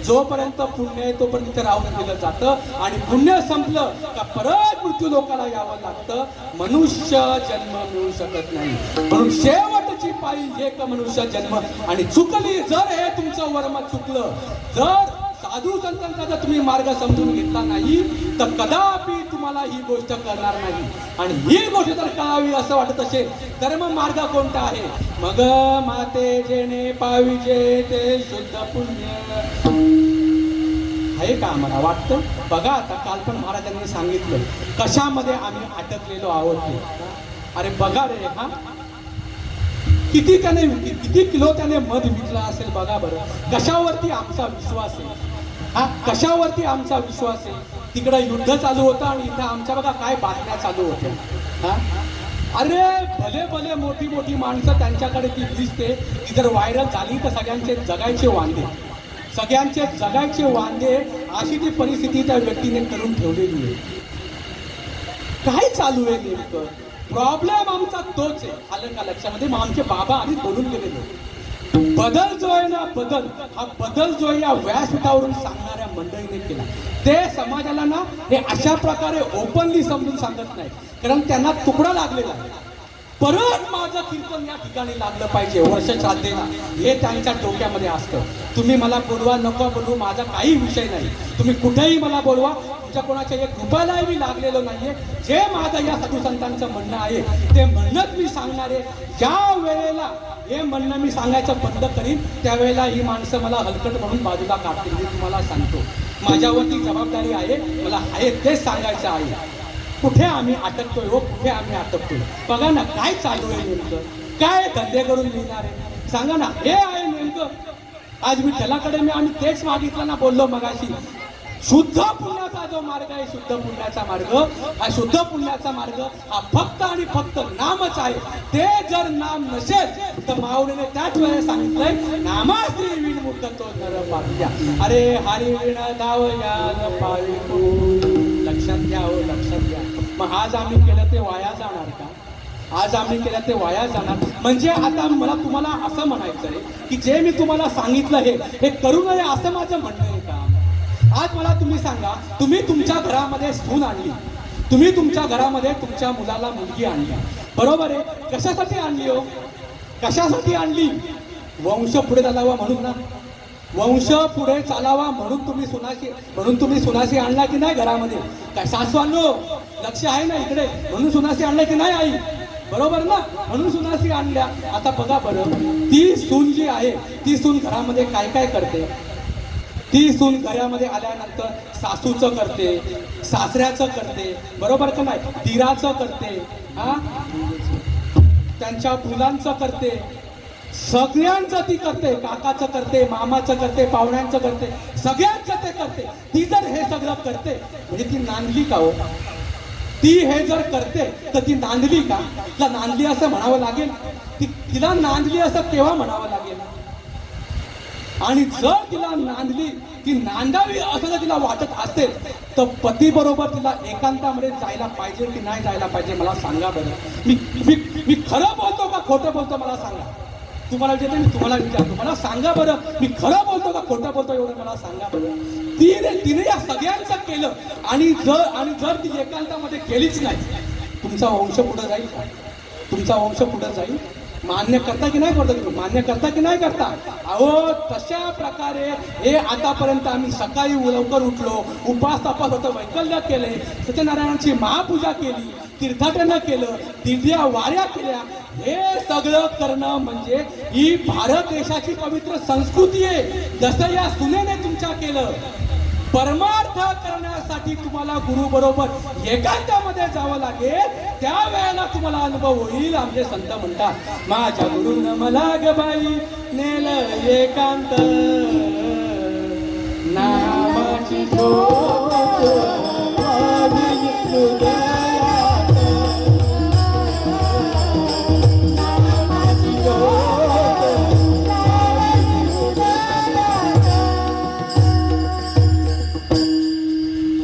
जोपर्यंत पुण्य आहे तोपर्यंत तिथे राहून दिलं जातं, आणि पुण्य संपलं का परत मृत्यू लोकाला यावं लागतं. मनुष्य जन्म मिळू शकत नाही. म्हणून शेवटची पाळी एक मनुष्य जन्म. आणि चुकली जर हे तुमचं वर्म चुकलं, जर साधू संतांचा जर तुम्ही मार्ग समजून घेतला नाही, तर कदापि तुम्हाला ही गोष्ट करणार नाही. आणि ही गोष्ट जर कळावी असं वाटत असेल तर मग मार्ग कोणता आहे? मग माते जेणे पाविजे ते शुद्ध पुण्य आहे का आम्हाला वाटतं. बघा आता काल पण महाराजांनी सांगितलं कशामध्ये आम्ही अटकलेलो आहोत ते. अरे बघा रे, हा किती किलो त्याने मध विकला असेल बघा बरं. कशावरती आमचा विश्वास आहे? हा कशावरती आमचा विश्वास आहे? तिकडं युद्ध चालू होतं आणि इथं आमच्या बघा काय बातम्या चालू होत्या. हा अरे भले भले मोठी मोठी माणसं त्यांच्याकडे ती दिसते, ती जर व्हायरल झाली तर सगळ्यांचे जगायचे वांदे, सगळ्यांचे जगायचे वांदे, अशी ती परिस्थिती त्या व्यक्तीने करून ठेवलेली आहे. काय चालू आहे नेमकं? प्रॉब्लेम आमचा तोच आहे. आलं का लक्षामध्ये? मग आमचे बाबा आधीच बोलून गेलेले. बदल जो आहे ना, बदल हा बदल जो आहे या व्यासपीठावरून सांगणाऱ्या मंडळीने केला. ते समाजाला ना हे अशा प्रकारे ओपनली समजून सांगत नाही, कारण त्यांना तुकडा लागलेला आहे. परत माझं कीर्तन या ठिकाणी लागलं पाहिजे वर्ष श्राद्धेला, हे त्यांच्या डोक्यामध्ये असतं. तुम्ही मला बोलवा नको बोलवू, माझा काही विषय नाही. तुम्ही कुठेही मला बोलवा, तुमच्या कोणाच्या एक रुपयालाही मी लागलेलो नाहीये. जे माझं या साधू संतांचं म्हणणं आहे ते म्हणणंच मी सांगणार आहे. ज्या वेळेला हे म्हणणं मी सांगायचं बंद करीन त्यावेळेला ही माणसं मला हलकट म्हणून बाजूला काढतील. मी तुम्हाला सांगतो, माझ्यावरती जबाबदारी आहे, मला आहे तेच सांगायचं आहे. कुठे आम्ही अटकतोय हो, कुठे आम्ही अटकतोय? बघा ना काय चालू आहे नेमकं, काय धंदे करून लिहिणार आहे सांगा ना. हे आहे नेमकं. आज विठ्ठलाकडे मी आम्ही तेच मागितलं ना, बोललो मगाशी. शुद्ध पुण्याचा जो मार्ग आहे, शुद्ध पुण्याचा मार्ग, हा शुद्ध पुण्याचा मार्ग हा फक्त आणि फक्त नामच आहे. ते जर नाम नसेल तर माऊलीने त्याच वेळेस सांगितलंय, नामाश्री विणमुक्त तो नर पाविया. अरे हरी विण धावया पाविकू. लक्षात घ्या हो, लक्षात घ्या. मग आज आम्ही केलं ते वाया जाणार का? आज आम्ही केलं ते वाया जाणार. म्हणजे आता मला तुम्हाला असं म्हणायचं आहे की जे मी तुम्हाला सांगितलं हे करू नये असं माझं म्हणणं आहे का? आज मला तुम्ही सांगा, तुम्ही तुमच्या घरामध्ये सून आणली, तुम्ही तुमच्या घरामध्ये तुमच्या मुलाला मुलगी आणली, बरोबर आहे? कशासाठी आणली हो? कशासाठी आणली? वंश पुढे चालावा म्हणून ना. वंश पुढे चालावा म्हणून तुम्ही सुनाशी आणला की नाही घरामध्ये? काय सासवांनो लक्ष आहे ना इकडे? म्हणून सुनाशी आणलं की नाही आई? बरोबर ना, म्हणून सुनाशी आणल्या. आता बघा बरं, ती सून जी आहे ती सून घरामध्ये काय काय करते? ती सून घरामध्ये आल्यानंतर सासूचं करते, सासऱ्याचं करते, बरोबर का नाही? दिराचं करते, हा त्यांच्या मुलांचं करते, सगळ्यांचं ती करते. काकाचं करते, मामाचं करते, पाहुण्यांचं करते, सगळ्यांचं ते करते. ती जर हे सगळं करते म्हणजे ती नांदली का हो? ती हे जर करते तर ती नांदली का? तिला नांदली असं म्हणावं लागेल? तिला नांदली असं केव्हा म्हणावं लागेल? आणि जर तिला नांदली, ती नांदावी असं जर तिला वाटत असेल तर पती बरोबर तिला एकांतामध्ये जायला पाहिजे की नाही जायला पाहिजे? मला सांगा बरं. मी खरं बोलतो का खोटं बोलतो मला सांगा. तुम्हाला विचारतो, मी तुम्हाला विचारतो, मला सांगा बरं, मी खरं बोलतो का खोटं बोलतो एवढं मला सांगा बरं. तिने या सगळ्यांचं केलं आणि जर ती एकांतामध्ये केलीच नाही, तुमचा वंश पुढे जाईल का? तुमचा वंश पुढे जाईल? मान्य करता की नाही करता? तुम्ही मान्य करता की नाही करता? अहो तशा प्रकारे हे आतापर्यंत आम्ही सकाळी लवकर उठलो, उपास तपास होतं, वैकल्य केले, सत्यनारायणाची महापूजा केली, तीर्थाटन केलं, दिंड्या वाऱ्या केल्या. हे सगळं करणं म्हणजे ही भारत देशाची पवित्र संस्कृती आहे. जसं या सुनेने तुमच्या केलं. परमार्थ करण्यासाठी तुम्हाला गुरु बरोबर एकांतामध्ये जावं लागेल, त्यावेळेला तुम्हाला अनुभव होईल. आमचे संत म्हणतात, माझ्या गुरुनं मला ग बाई नेलं एकांत, नामाची ज्योत वाढली हृदयात, नामाची ज्योत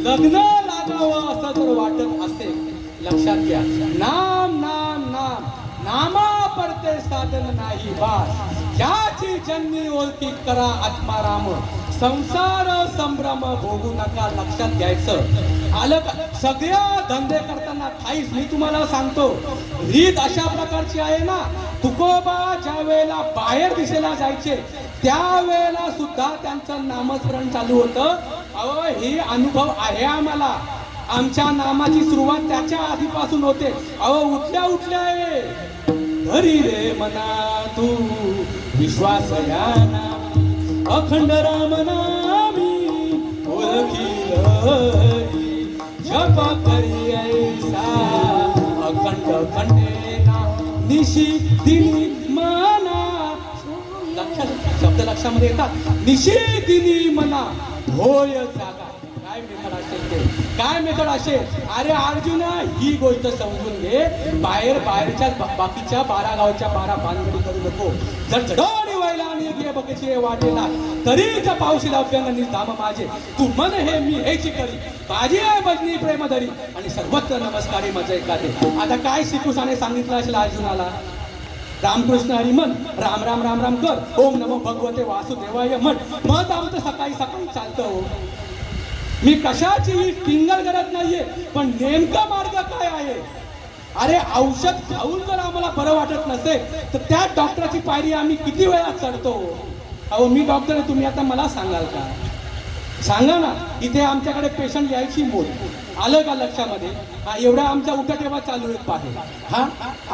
लग्न लागावं असं जर वाटत असेल, लक्षात घ्या, नाम नाम नाम नामा पडते साधन नाही बास, याची जन्मी ओळखी करा आत्माराम, संसार संभ्रम भोगू नका. लक्षात घ्यायचं आलं का? सगळ्या धंदे करताना ठाईस मी तुम्हाला सांगतो, रीत अशा प्रकारची आहे ना. तुकोबा ज्या वेळेला बाहेर दिशेला जायचे त्यावेळेला सुद्धा त्यांचं नामस्मरण चालू होतं. अहो हे अनुभव आहे आम्हाला. आमच्या नामाची सुरुवात त्याच्या आधीपासून होते. अहो उठल्या उठल्या आहे, हरी रे मना तू विश्वास या नामी, अखंड राम नामी ओळखी हरी, जप करी ऐसा अखंड खंडेना, निशी दिनी मना. लक्षात शब्द लक्षामध्ये येतात, निशी दिनी मना होय जागा. काय मेथड असेल ते, काय मेथड असेल? अरे अर्जुना ही गोष्ट समजून घे, बाहेरच्या बाकीच्या 12 गावच्या 12 भानगडी करू नको. जर चढवणी व्हायला आणि घे बघायची वाटेला तरीच पावशीला अभ्यंग धाम माझे, तू मन हे मी हेची करी, माझी आहे भजनी प्रेम धरी, आणि सर्वत्र नमस्कारी मजा एकादे. आता काय श्रीकृष्णाने सांगितलं असेल अर्जुनाला? रामकृष्ण हरी म्हण, राम राम राम राम कर, ओम नमो भगवते वासुदेवाय म्हण. मग आमचं सकाळी सकाळी चालतं हो. मी कशाची टिंगल करत नाहीये, पण नेमका मार्ग काय आहे? अरे औषध खाऊन जर आम्हाला बरं वाटत नसेल तर त्या डॉक्टरची पायरी आम्ही किती वेळा चढतो? अहो मी डॉक्टर आहे, तुम्ही आता मला सांगाल का? सांगा ना. इथे आमच्याकडे पेशंट यायची मोड आलं का लक्षामध्ये? हा एवढा आमच्या उठाठेवा चालू आहेत पाहे. हा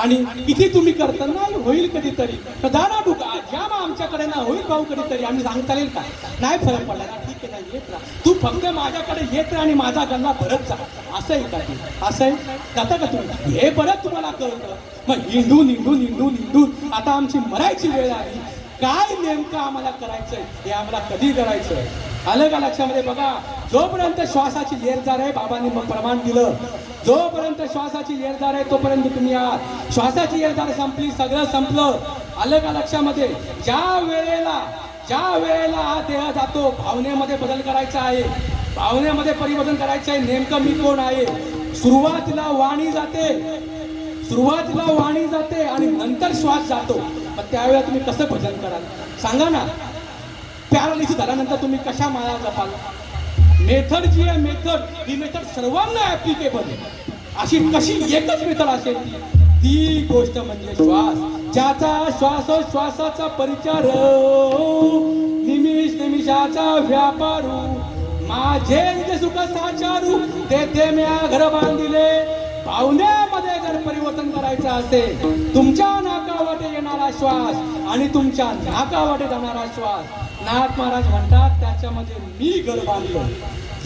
आणि किती तुम्ही करता? नाही होईल कधीतरी, दाना डुका या मग आमच्याकडे ना होईल भाऊ कधीतरी. आम्ही सांगता येईल का? नाही फरक पडला ना, ठीक आहे ना, येत राहा तू, फक्त माझ्याकडे येत राहा आणि माझा गल्ला भरत जा. असं आहे का ते? असं आहे जाता का तुम्ही? हे परत तुम्हाला कळतं. मग हिंडून हिंडून हिंडून हिंडून आता आमची मरायची वेळ आली. काय नेमकं आम्हाला करायचंय हे आम्हाला कधी करायचंय? आलं का लक्षामध्ये? बघा, जोपर्यंत श्वासाची येरजार आहे, बाबांनी मग प्रमाण दिलं, जोपर्यंत श्वासाची येरजार आहे तोपर्यंत तुम्ही आहात. श्वासाची येरजार संपली, सगळं संपलं. आलं का लक्षामध्ये? ज्या वेळेला हा देह जातो, भावनेमध्ये बदल करायचा आहे, भावनेमध्ये परिवर्तन करायचं आहे. नेमकं मी कोण आहे? सुरुवातीला वाणी जाते आणि नंतर श्वास जातो. मग त्यावेळेला तुम्ही कसं भजन कराल सांगा ना? पॅरालिसिस झाल्यानंतर तुम्ही कशा माया जपाल? मेथड जी आहे, ही मेथड सर्वांना ऍप्लिकेबल आहे. अशी कशी एकच मेथड असेल ती गोष्ट म्हणजे श्वास. ज्याचा श्वासाचा परिचार, निमिषाचा व्यापारू, माझे निज सुख साचारू, तेथे म्या घर बांधिले. भावनेमध्ये जर परिवर्तन करायचं असेल, तुमच्या नाकावाटे येणारा श्वास आणि तुमच्या नाकावाटे जाणारा श्वास, नाथ महाराज म्हणतात त्याच्यामध्ये मी घर बांधलो.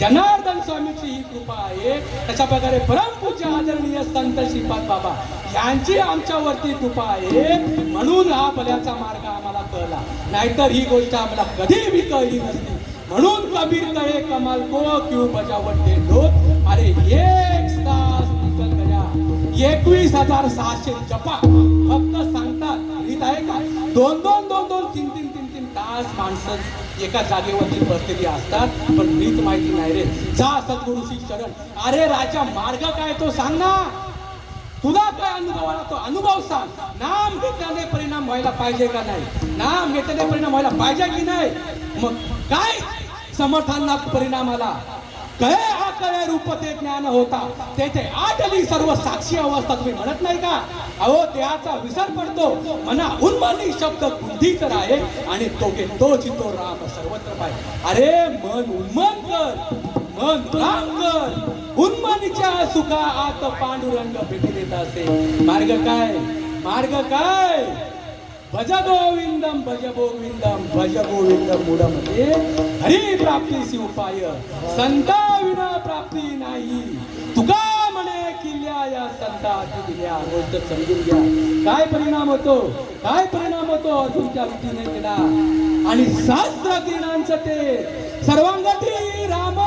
जनार्दन स्वामीची ही कृपा आहे. तशा प्रकारे परमपूज्य आदरणीय संत श्रीपाद बाबा यांची आमच्यावरती कृपा आहे, म्हणून हा भल्याचा मार्ग आम्हाला कळला. नाहीतर ही गोष्ट आम्हाला कधीही कळली नसती. म्हणून कबीर कहे कमाल को क्यों बजावते ढोल, अरे एक तास निकल गया 21,600 जपा. फक्त सांगतात, रीत आहे का? दोन तीन तास माणसं एका जागेवरती बसलेली असतात, पण रीत माहिती नाही रे. जा सद्गुरूशी शरण. अरे राजा, मार्ग काय तो सांग ना. तुला काय अनुभव आला तो अनुभव सांग. नाम घेतल्याने परिणाम व्हायला पाहिजे का नाही? नाम घेतल्याने परिणाम व्हायला पाहिजे की नाही? मग काय समर्थांना परिणाम आला. कळे हा कळे रूप ते ज्ञान होता, तेथे आठली सर्व साक्षी अवस्था. तुम्ही म्हणत नाही का, अहो देहाचा विसर पडतो, मना उन्मानी शब्द बुद्धीच राहे आणि तो चितो राम सर्वत्र पाय. अरे मन उन्मन कर, मन राम कर, उन्मानीच्या सुखा आत पांडुरंग भेटी देत असे. मार्ग काय, मार्ग काय? भज गोविंदम भज गोविंदम भज गोविंदम मूढमते हरी प्राप्तीसी उपाय, संता विना प्राप्ती नाही. तुका म्हणे किल्ल्या या संता दिल्या. गोष्ट समजून घ्या. काय परिणाम होतो, काय परिणाम होतो तुमच्या विधीने केला. आणि सहस्र किरणांचं ते सर्वांगती राम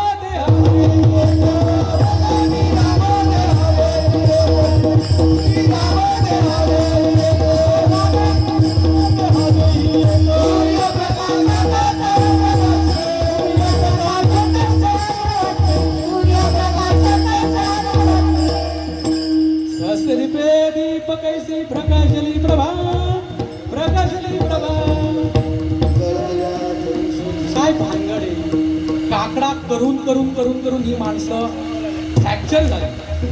दीप कैसी प्रकाशली प्रभा, प्रकाशली प्रभा. काय भानगड आहे. काकडा करून करून करून करून ही माणसं फ्रॅक्चर झाली.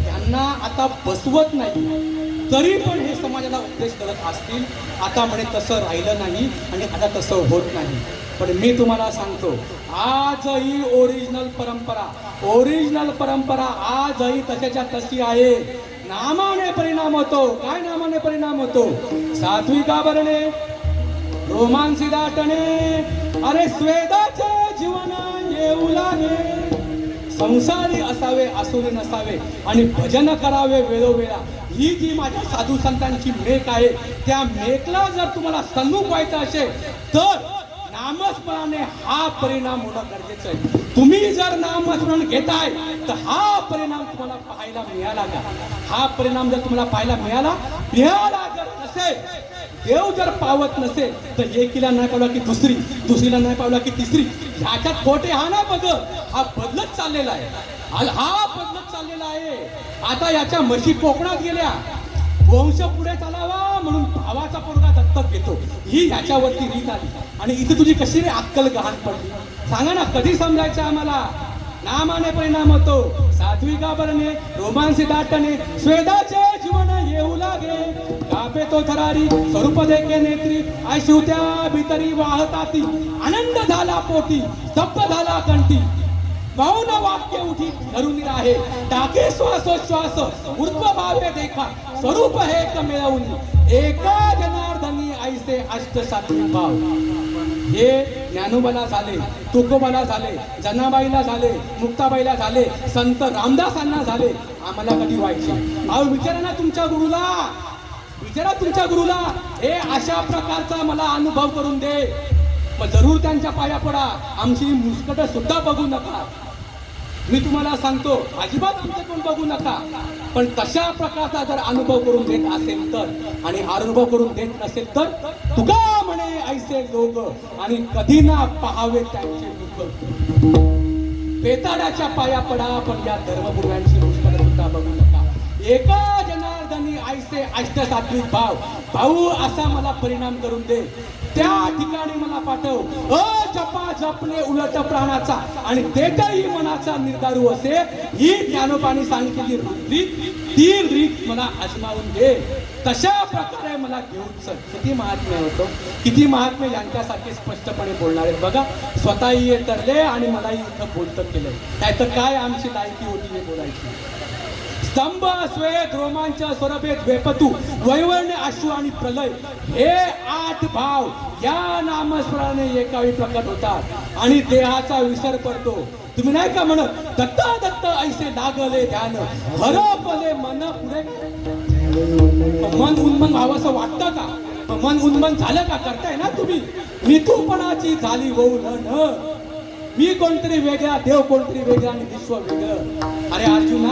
त्यांना आता बसवत नाही, तरी पण हे समाजाला उपदेश करत असतील. आता म्हणे तसं राहिलं नाही आणि आता तसं होत नाही. पण मी तुम्हाला सांगतो, आजही ओरिजिनल परंपरा आजही तशाच्या तशी आहे. नामाने परिणाम होतो. काय नामाने परिणाम होतो? सात्विका भरणे, रोमांसी दाटणे, अरे स्वेदाचे जीवन येऊ लागे. संसारी असावे असुरी नसावे आणि भजन करावे वेळोवेळा. ही जी माझ्या साधू संतांची मेक आहे, त्या मेकला जर तुम्हाला सन्मुख व्हायचं असेल तर नामस्मरणाने हा परिणाम होणं गरजेचं आहे. तुम्ही जर नामस्मरण घेताय तर हा परिणाम तुम्हाला पाहायला मिळाला का? हा परिणाम जर तुम्हाला पाहायला मिळाला जर नसेल, देव जर पावत नसेल तर एकीला नाही पावला की दुसरीला नाही पावला की तिसरी. ह्याच्यात खोटे हा ना बघत, हा बदलत चाललेला आहे. हा बदलत चाललेला आहे. आता याच्या म्हशी कोकणात गेल्या, वंश पुढे चालावा म्हणून भावाचा पोरगा दत्तक घेतो. ही याच्यावरती रीत आली. आणि इथे तुझी कशी रे अक्कल गहाण पडली? सांगा ना, कधी समजायचं आम्हाला? नामाने परिणाम होतो. सात्विका भरणे, रोमांसी दाटणे, स्वेदाचे जीवन येऊ लागे. कापे तो थरारी, स्वरूप देखे नेत्री, आय शिवत्या भीतरी वाहताती. आनंद झाला पोटी, स्तब्ध झाला कंठी. मौन वाक्य उठी धरून राहे, टाके श्वासोश्वास ऊर्ध्व भावे देखा. स्वरूप हे एक मिळवून एका जनार्दनी ऐसे अष्ट सात्विक भाव. हे ज्ञानोबाला झाले, तुकोबाला झाले, जनाबाईला झाले, मुक्ताबाईला झाले, संत रामदासांना झाले. आम्हाला कधी व्हायचे? अहो विचारा ना तुमच्या गुरुला, विचारा तुमच्या गुरुला. हे अशा प्रकारचा मला अनुभव करून दे. मग जरूर त्यांच्या पाया पडा. आमची मुस्कट सुद्धा बघू नका. मी तुम्हाला सांगतो, अजिबात तुमच्याकडून बघू नका. पण तशा प्रकारचा जर अनुभव करून देत असेल तर, आणि अनुभव करून देत नसेल तर, तुका म्हणे ऐसे लोक आणि कधी ना पहावे त्यांचे मुख. पेताडाच्या पाया पडा, पण या धर्मगुरूंची मुस्कट सुद्धा बघू नका. एका जनार्दनी ऐसे अष्ट सात्विक भाव. भाऊ असा मला परिणाम करून दे, त्या ठिकाणी मला पाठव. जपा जपणे उलट प्राणाचा आणि तेथही मनाचा निर्धारू असे. ही ज्ञानोबानी सांगितलेली ती रीत मला आजमावून दे. तशा प्रकारे मला घेऊन चल. किती महात्म्य होतो, किती महात्म्य यांच्यासारखे स्पष्टपणे बोलणारे बघा. स्वतःही हे तरले आणि मलाही इथं बोलतं केलंय. नाहीतर काय आमची लायकी होती हे बोलायची. स्तंभ, श्वेत, रोमांच, स्वरभेद, वेपतू, वैवर्ण्य, अश्रू आणि प्रलय, हे 8 भाव या नामस्मरणाने एकावी प्रकट होतात आणि देहाचा विसर पडतो. तुम्ही नाही का म्हणत, दत्ता दत्त ऐसे लागले ध्यान, हरपले मन पुढे. मन उन्मन व्हावंसं वाटतं का? मन उन्मन झालं का? करताय ना तुम्ही. मी तूपणाची झाली होऊन, मी कोणतरी वेगळा, देव कोणतरी वेगळा आणि विश्व वेगळं. अरे अर्जुन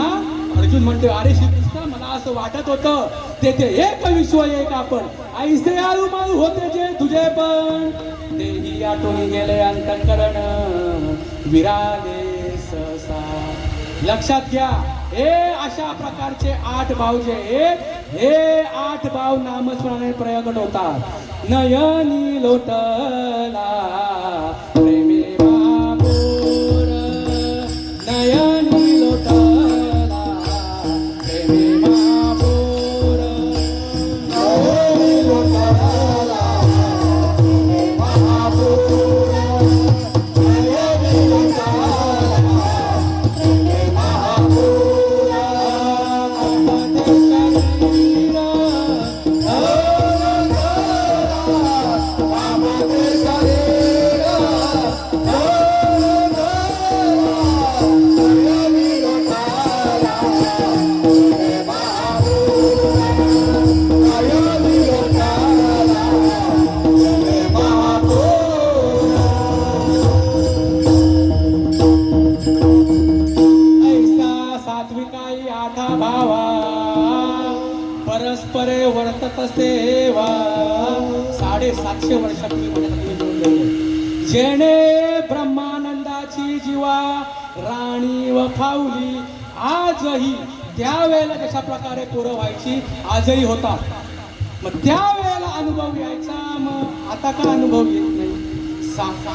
म्हणतो, अरे श्रीकृष्ण मला असं वाटत होतं तेथे एक विश्व एक आपण. ऐसे आळूमाळू होते जे तुझे पण, तेही आटून गेले अंतःकरण विराले सहसा. लक्षात घ्या, हे अशा प्रकारचे 8 भाव जे हे 8 भाव नामस्मरणाने प्रगट होतात. नयनी लोटला प्रेमी बाबू महापोर ऐसा सात्विकाई आठा भावा परस्परे वर्तत सेवा 750 वर्षापूर्वी माझ्याकडे बोलले जेणे ब्रह्मानंदाची जीवा राणी व फावली आजही त्यावेळेला कशा प्रकारे पोरं व्हायची आजही होता मग त्यावेळेला अनुभव यायचा मग आता का अनुभव येत नाही सांग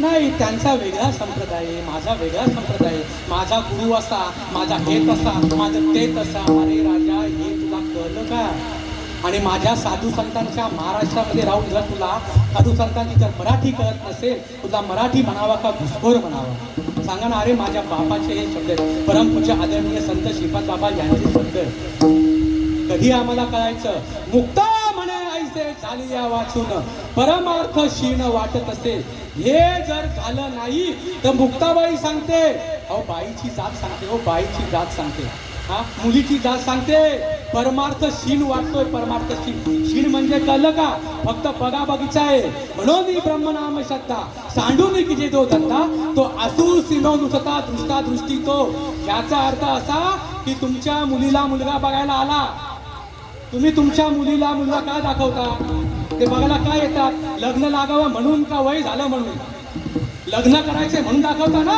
नाही त्यांचा वेगळा संप्रदाय आहे, माझा वेगळा संप्रदाय आहे. माझा गुरु असा माझा हे तसा माझं ते तसा अरे राजा हे तुला कळलं का आणि माझ्या साधू संतांच्या महाराष्ट्रामध्ये राहून जर तुला साधू संतांची जर मराठी कळत नसेल तुला मराठी म्हणावा का घुसखोर म्हणावा सांगा ना अरे माझ्या बापाचे हे शब्द आहेत परमपूज्य आदरणीय संत श्रीपाद बाबा यांचे शब्द आहेत. कधी आम्हाला कळायचं मुक्ता म्हणे ऐसे झाली या वाचून परमार्थ क्षीण वाटत असेल हे जर झालं नाही तर मुक्ताबाई सांगते अहो बाईची जात सांगते हो बाईची जात सांगते हा मुलीची जात सांगते परमार्थ क्षीण वाटतोय परमार्थ क्षीण म्हणजे कळलं का फक्त बघा बगीचा आहे म्हणून ब्रह्मनाम श्रद्धा सांडून की जे जो धंदा तो असू सिनो नुसता दृष्टा दृष्टी तो याचा अर्थ असा की तुमच्या मुलीला मुलगा बघायला आला तुम्ही तुमच्या मुलीला मुलगा का दाखवता ते बघायला काय येतात लग्न लागावं म्हणून का वय झालं म्हणून लग्न करायचे म्हणून दाखवता ना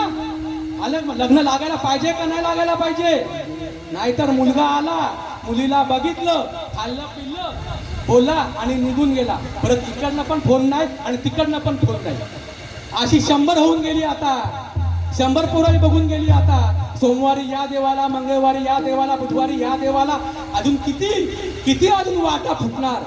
आलं लग्न लागायला पाहिजे का नाही लागायला पाहिजे नाहीतर मुलगा आला मुलीला बघितलं खाल्लं पिल्लं बोलला आणि निघून गेला परत इकडनं पण फोन नाही आणि तिकडनं पण फोन नाही अशी 100 होऊन गेली आता 100 पोरांनी बघून गेली आता सोमवारी या देवाला मंगळवारी या देवाला बुधवारी या देवाला अजून किती अजून वाटा फुटणार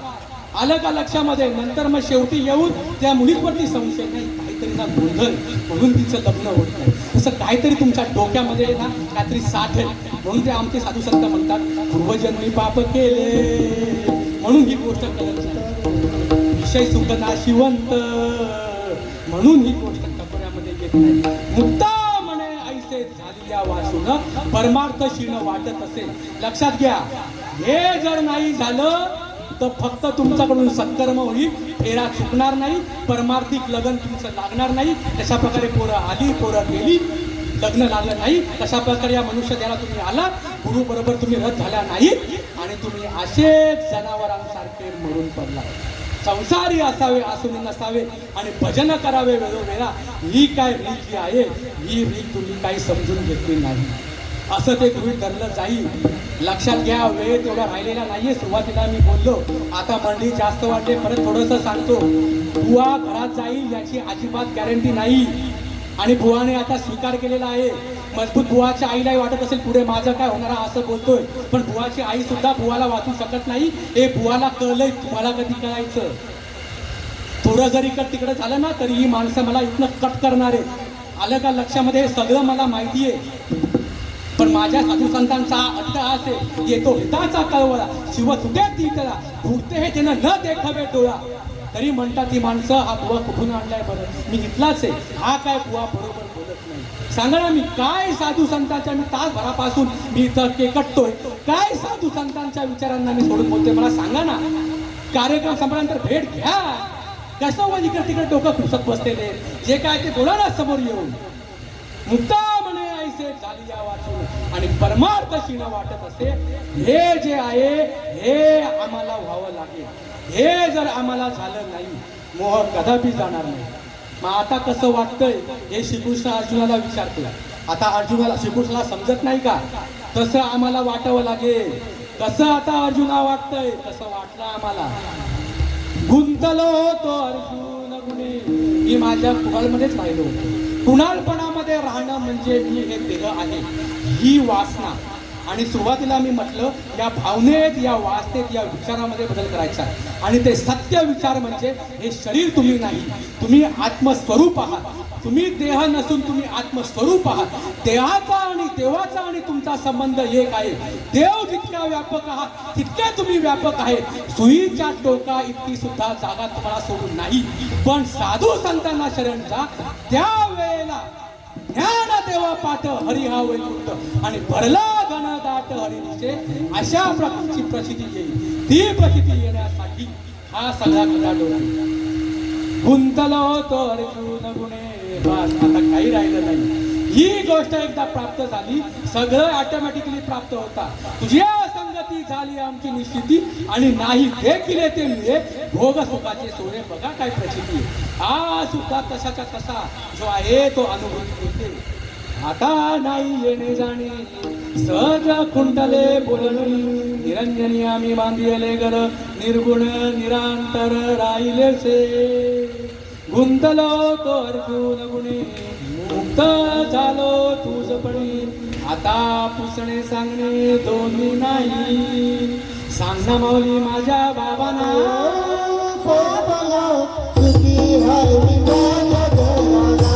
आलं का लक्षामध्ये नंतर मग शेवटी येऊन त्या मुलीवरती संशय नाही काहीतरी ना गोंधळ म्हणून तिचं लग्न होत नाही तसं काहीतरी तुमच्या डोक्यामध्ये ना काहीतरी साठ आहे म्हणून ते आमचे साधू संत म्हणतात पूर्वजन्मी पाप केले म्हणून ही गोष्ट करत विषय सुख नाशिवंत म्हणून ही गोष्ट कपड्यामध्ये येत नाही मुक्ता म्हणे ऐसे झालेल्या वाचून परमार्थ क्षीण वाटत असेल लक्षात घ्या हे जर नाही झालं तर फक्त तुमच्याकडून सत्कर्म होईल फेरा चुकणार नाही परमार्थिक लग्न तुमचं लागणार नाही तशा प्रकारे पोरं आली पोरं गेली लग्न लागलं नाही तशा प्रकारे या मनुष्य द्याला तुम्ही आला गुरु बरोबर तुम्ही रथ झाल्या नाही आणि तुम्ही असेच जनावरांसारखे मरून पडला संसारी असावे असून नसावे आणि भजन करावे वेळोवेळा ही काय रीत जी आहे ही रीत तुम्ही काही समजून घेतली नाही असं ते गृहीत धरलं जाईल लक्षात घ्या वेळ तेवढा राहिलेला नाहीये सुरुवातीला मी बोललो आता मंडळी जास्त वाटते परत थोडंसं सांगतो बुवा घरात जाईल याची अजिबात गॅरंटी नाही आणि बुवाने आता स्वीकार केलेला आहे मजबूत बुवाच्या आईलाही वाटत असेल पुढे माझं काय होणार असं बोलतोय पण बुवाची आई सुद्धा बुवाला वाचू शकत नाही हे बुवाला कळलंय तुम्हाला कधी कळायचं थोडं जरी इकड तिकडं झालं ना तरी ही माणसं मला इथनं कट करणार आहे आलं का लक्षामध्ये हे सगळं मला माहिती आहे पण माझ्या साधू संतांचा अट्ट असे येतो हिताचा कळवळा शिव तुटे तीतला फुटते हे त्यानं न देखावे डोळा तरी म्हणतात ती माणसं हा बुवा कुठून आणलाय बरं मी इथलाच आहे हा काय बुवा बरोबर बोलत नाही सांगा ना मी काय साधू संतांच्या मी तासभरापासून मी इथं केकटतोय काय साधू संतांच्या विचारांना मी सोडून बोलते मला सांगा ना कार्यक्रम संपल्यानंतर भेट घ्या कसं व इकडे तिकडे डोकं खुसत बसलेले जे काय ते बोला ना समोर येऊन मुक्ता म्हणे ऐसे झाली या वाचून आणि परमार्थ क्षीण वाटत असे हे जे आहे हे आम्हाला व्हावं लागेल हे जर आम्हाला झालं नाही मोह कदापि जाणार नाही मग आता कसं वाटतंय हे श्रीकृष्ण अर्जुनाला विचारतोय आता अर्जुनाला श्रीकृष्णाला समजत नाही का तसं आम्हाला वाटावं लागेल. कसं आता अर्जुना वाटतंय तसं वाटलं आम्हाला. गुंतलो होतो अर्जुन गुणे, मी माझ्या कुणालमध्येच राहिलो होतो. कुणालपणामध्ये राहणं म्हणजे मी हे देह आहे, ही वासना. आणि सुरुवातीला मी म्हटलं या भावनेत, या वासनेत, या विचारामध्ये बदल करायचा. आणि ते सत्य विचार म्हणजे हे शरीर तुम्ही नाही, तुम्ही आत्मस्वरूप आहात. तुम्ही देह नसून तुम्ही आत्मस्वरूप आहात. देहाचा आणि देवाचा आणि तुमचा संबंध एक आहे. देव जितका व्यापक आहात तितके तुम्ही व्यापक आहेत. सुईच्या टोका इतकी सुद्धा जागा तुम्हाला सोडून नाही. पण साधू संतांना शरण जा, त्यावेळेला ज्ञान देवा पाठ हरी हा वैकुंठ आणि भरला घनदाट हरी दिसे, अशा प्रकारची प्रचिती येईल. ती प्रचिती येण्यासाठी हा सगळा गदा डोळा. गुंतलो होतो अर्जुन गुणे, बस आता काही राहिलं नाही. ही गोष्ट एकदा प्राप्त झाली, सगळं ऑटोमॅटिकली प्राप्त होता. तुझ्या संगती झाली आमची निश्चिती आणि नाही देखील ते मिळे भोग सुखाचे सोने. बघा काय प्रचिती. हा सुद्धा तसाचा तसा जो आहे तो अनुभूती येते. आता नाही येणे जाणे सहज खुंटले बोलणी, निरंजनी आम्ही बांधिले घर निर्गुण निरांतर राहिले से. गुंतलो तो अर्जुन गुणे, मुक्त झालो तुझपणी, आता पुसणे सांगणे दोन्ही नाही. सांग ना माऊली माझ्या बाबांना, बाबाला सुखी हाय मी माझ्या घराला.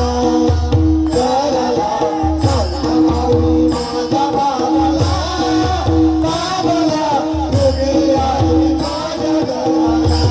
सांगा माऊली माझ्या बाबाला, बाबाला सुखी हाय मी माझ्या घराला.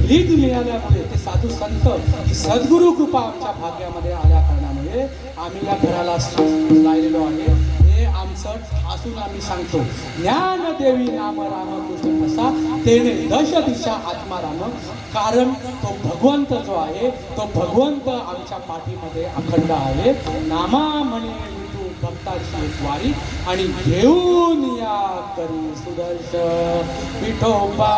रीत मिळाल्यामुळे ते साधू संत ही सद्गुरु कृपा आमच्या भाग्यामध्ये आल्या कारणामुळे आम्ही या घराला लायलेलो आहे. हे आमचं ठासून मनापासून आम्ही सांगतो, ज्ञान देवी नाम रामकृष्ण असा तेने दश दिशा आत्मा राम. कारण तो भगवंत जो आहे तो भगवंत आमच्या पाठीमध्ये अखंड आहे. नामा म्हणे विठू भक्ताची एक वारी आणि घेऊन या करी सुदर्श विठोबा.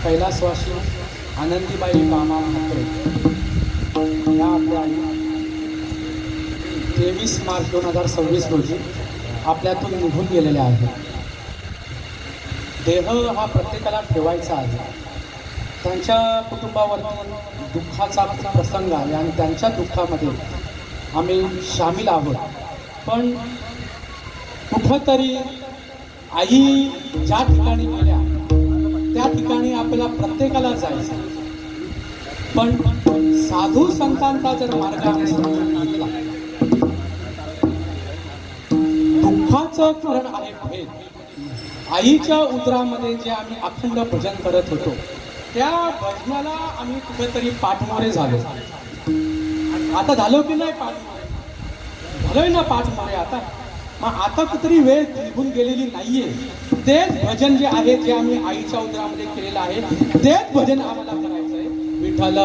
कैलासवासी आनंदीबाई मामा म्हात्रे या आपल्या आई 23 मार्च 2026 रोजी आपल्यातून निघून गेलेल्या आहेत. देह हा प्रत्येकाला ठेवायचा आहे. त्यांच्या कुटुंबावरती दुःखाचा प्रसंग आहे आणि त्यांच्या दुःखामध्ये आम्ही सामील आहोत. पण कुठंतरी आई ज्या ठिकाणी गेल्या त्या ठिकाणी आपल्याला प्रत्येकाला जायचं. पण साधू संतांचा जर मार्ग आम्ही समजून घेतला, दुःखाचं कारण आहे भेद. आईच्या उदरामध्ये जे आम्ही अखंड भजन करत होतो त्या भजनाला आम्ही कुठेतरी पाठमोरे झालो. आता झालो की नाही पाठमोरे? झालोय ना पाठमोरे आता. मग आता कुठेतरी वेळ निघून गेलेली नाहीये. तेच भजन जे आहे जे आम्ही आईच्या उदरामध्ये केलेलं आहे तेच भजन आम्हाला करायचं आहे. विठ्ठल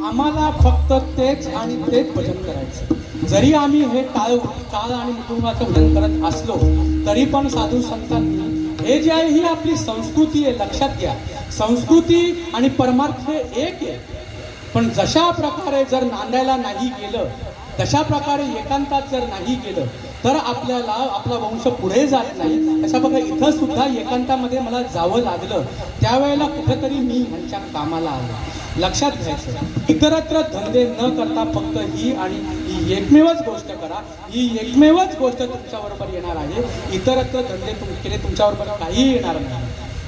आम्हाला फक्त तेच आणि तेच भजन करायचं. जरी आम्ही हे टाळ आणि मृदुंगाचं भजन करत असलो तरी पण साधू संतांनी हे जे आहे ही आपली संस्कृती आहे, लक्षात घ्या. संस्कृती आणि परमार्थ हे एक आहे. पण जशा प्रकारे जर नांदायला नाही गेलं, तशा प्रकारे एकांतात जर नाही गेलं तर आपल्याला आपला वंश पुढे जात नाही. अशा प्रकारे इथं सुद्धा एकांतामध्ये मला जावं लागलं. त्यावेळेला कुठेतरी मी ह्यांच्या कामाला आलो. लक्षात घ्यायचं, इतरत्र धंदे न करता फक्त ही आणि ही एकमेवच गोष्ट करा. ही एकमेवच गोष्ट तुमच्याबरोबर येणार आहे. इतरत्र धंदे केले तुमच्याबरोबर काही येणार नाही.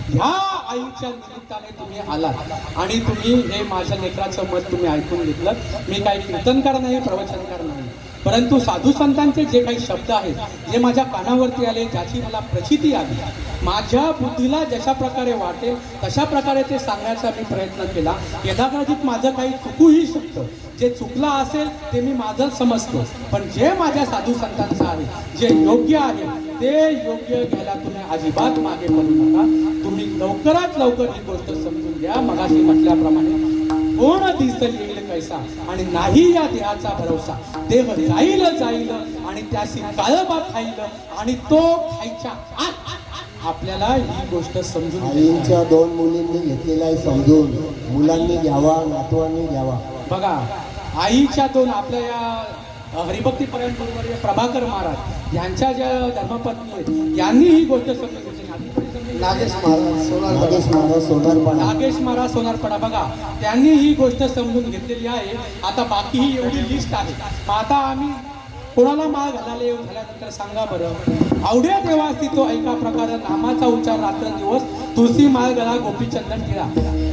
ह्या आईच्या निमित्ताने तुम्ही आलात आणि तुम्ही हे माझ्या लेकराचं मत तुम्ही ऐकून घेतलं. मी काही कीर्तनकार नाही, प्रवचनकार नाही, परंतु साधू संतांचे जे काही शब्द आहेत जे माझ्या कानावरती आले, ज्याची मला प्रचिती आली, माझ्या बुद्धीला जशा प्रकारे वाटेल तशा प्रकारे ते सांगण्याचा मी प्रयत्न केला. यथाकथित माझं काही चुकूही शकतं. जे चुकलं असेल ते मी माझं समजतो. पण जे माझ्या साधू संतांचं आहे, जे योग्य आहे ते योग्य घ्यायला तुम्ही अजिबात मागे पडू नका. तुम्ही लवकरात लवकर ही गोष्ट समजून घ्या. मगाशी म्हटल्याप्रमाणे कोण दिसल येईल कैसा आणि नाही या देहाचा भरोसा. देह जाईल जाईल आणि त्याशी काळबा खाईल आणि तो खायच्या आत आपल्याला ही गोष्ट समजून आईच्या 2 मुलींनी घेतलेला आहे समजून. मुलांनी घ्यावा, नातवांनी घ्यावा. बघा, आईच्या 2 आपल्या या हरिभक्तीपर्यंत प्रभाकर महाराज यांच्या ज्या धर्मपत्नी आहेत यांनी ही गोष्ट समजून घेतली. नागेश महाराज सोनार नागेश महाराज सोनारपाडा. नागेश महाराज सोनारपडा बघा, त्यांनी ही गोष्ट समजून घेतलेली आहे. आता बाकी ही एवढी लिस्ट आहे. मग आता आम्ही कोणाला माळ घालायला येऊन झाल्यानंतर सांगा बरं. आवड्या देवा तो एका प्रकारे नामाचा उच्चार रात्रंदिवस तुळशी माळ गळा गोपीचंदन टिळा.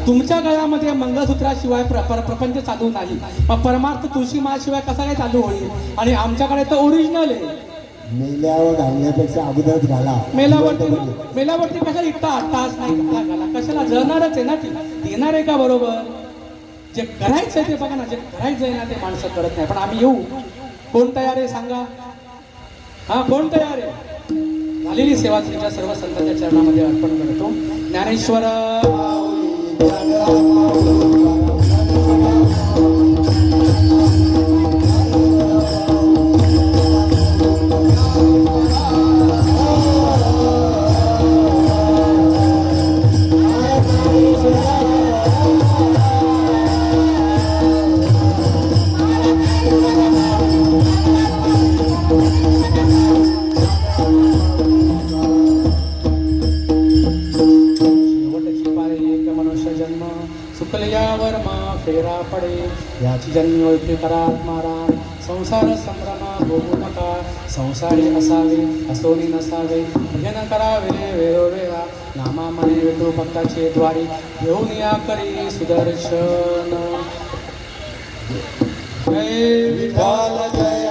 तुमच्या गळ्यामध्ये मंगळसूत्राशिवाय प्रपंच चालू नाही. मग परमार्थ तुळशी माळशिवाय कसा काय चालू होईल? आणि आमच्याकडे तर ओरिजिनल आहे. मेल्यावर घालण्यापेक्षा अगोदरच घाला. मेलावरती कशा इट्टा तास नाही घाला कशाला जळणारच आहे ना ती. देणार आहे का बरोबर? जे करायचंय ते बघा ना, जे करायचंय ना ते माणसं करत नाही. पण आम्ही येऊ. कोण तयार आहे सांगा? हा, कोण तयार आहे? झालेली सेवा तुमच्या सर्व संतांच्या चरणामध्ये अर्पण करतो. ज्ञानेश्वर फेरा पडे याची जन्म ओळखी करा आत्माराम. संसार संभ्रमा भोगू नका. संसारी असावे असोनी नसावे. भजन करावे वेळोवेळा. नामा म्हणे विठू भक्ताचे द्वारी. घेऊन या करी सुदर्शन. जय विठ्ठल जय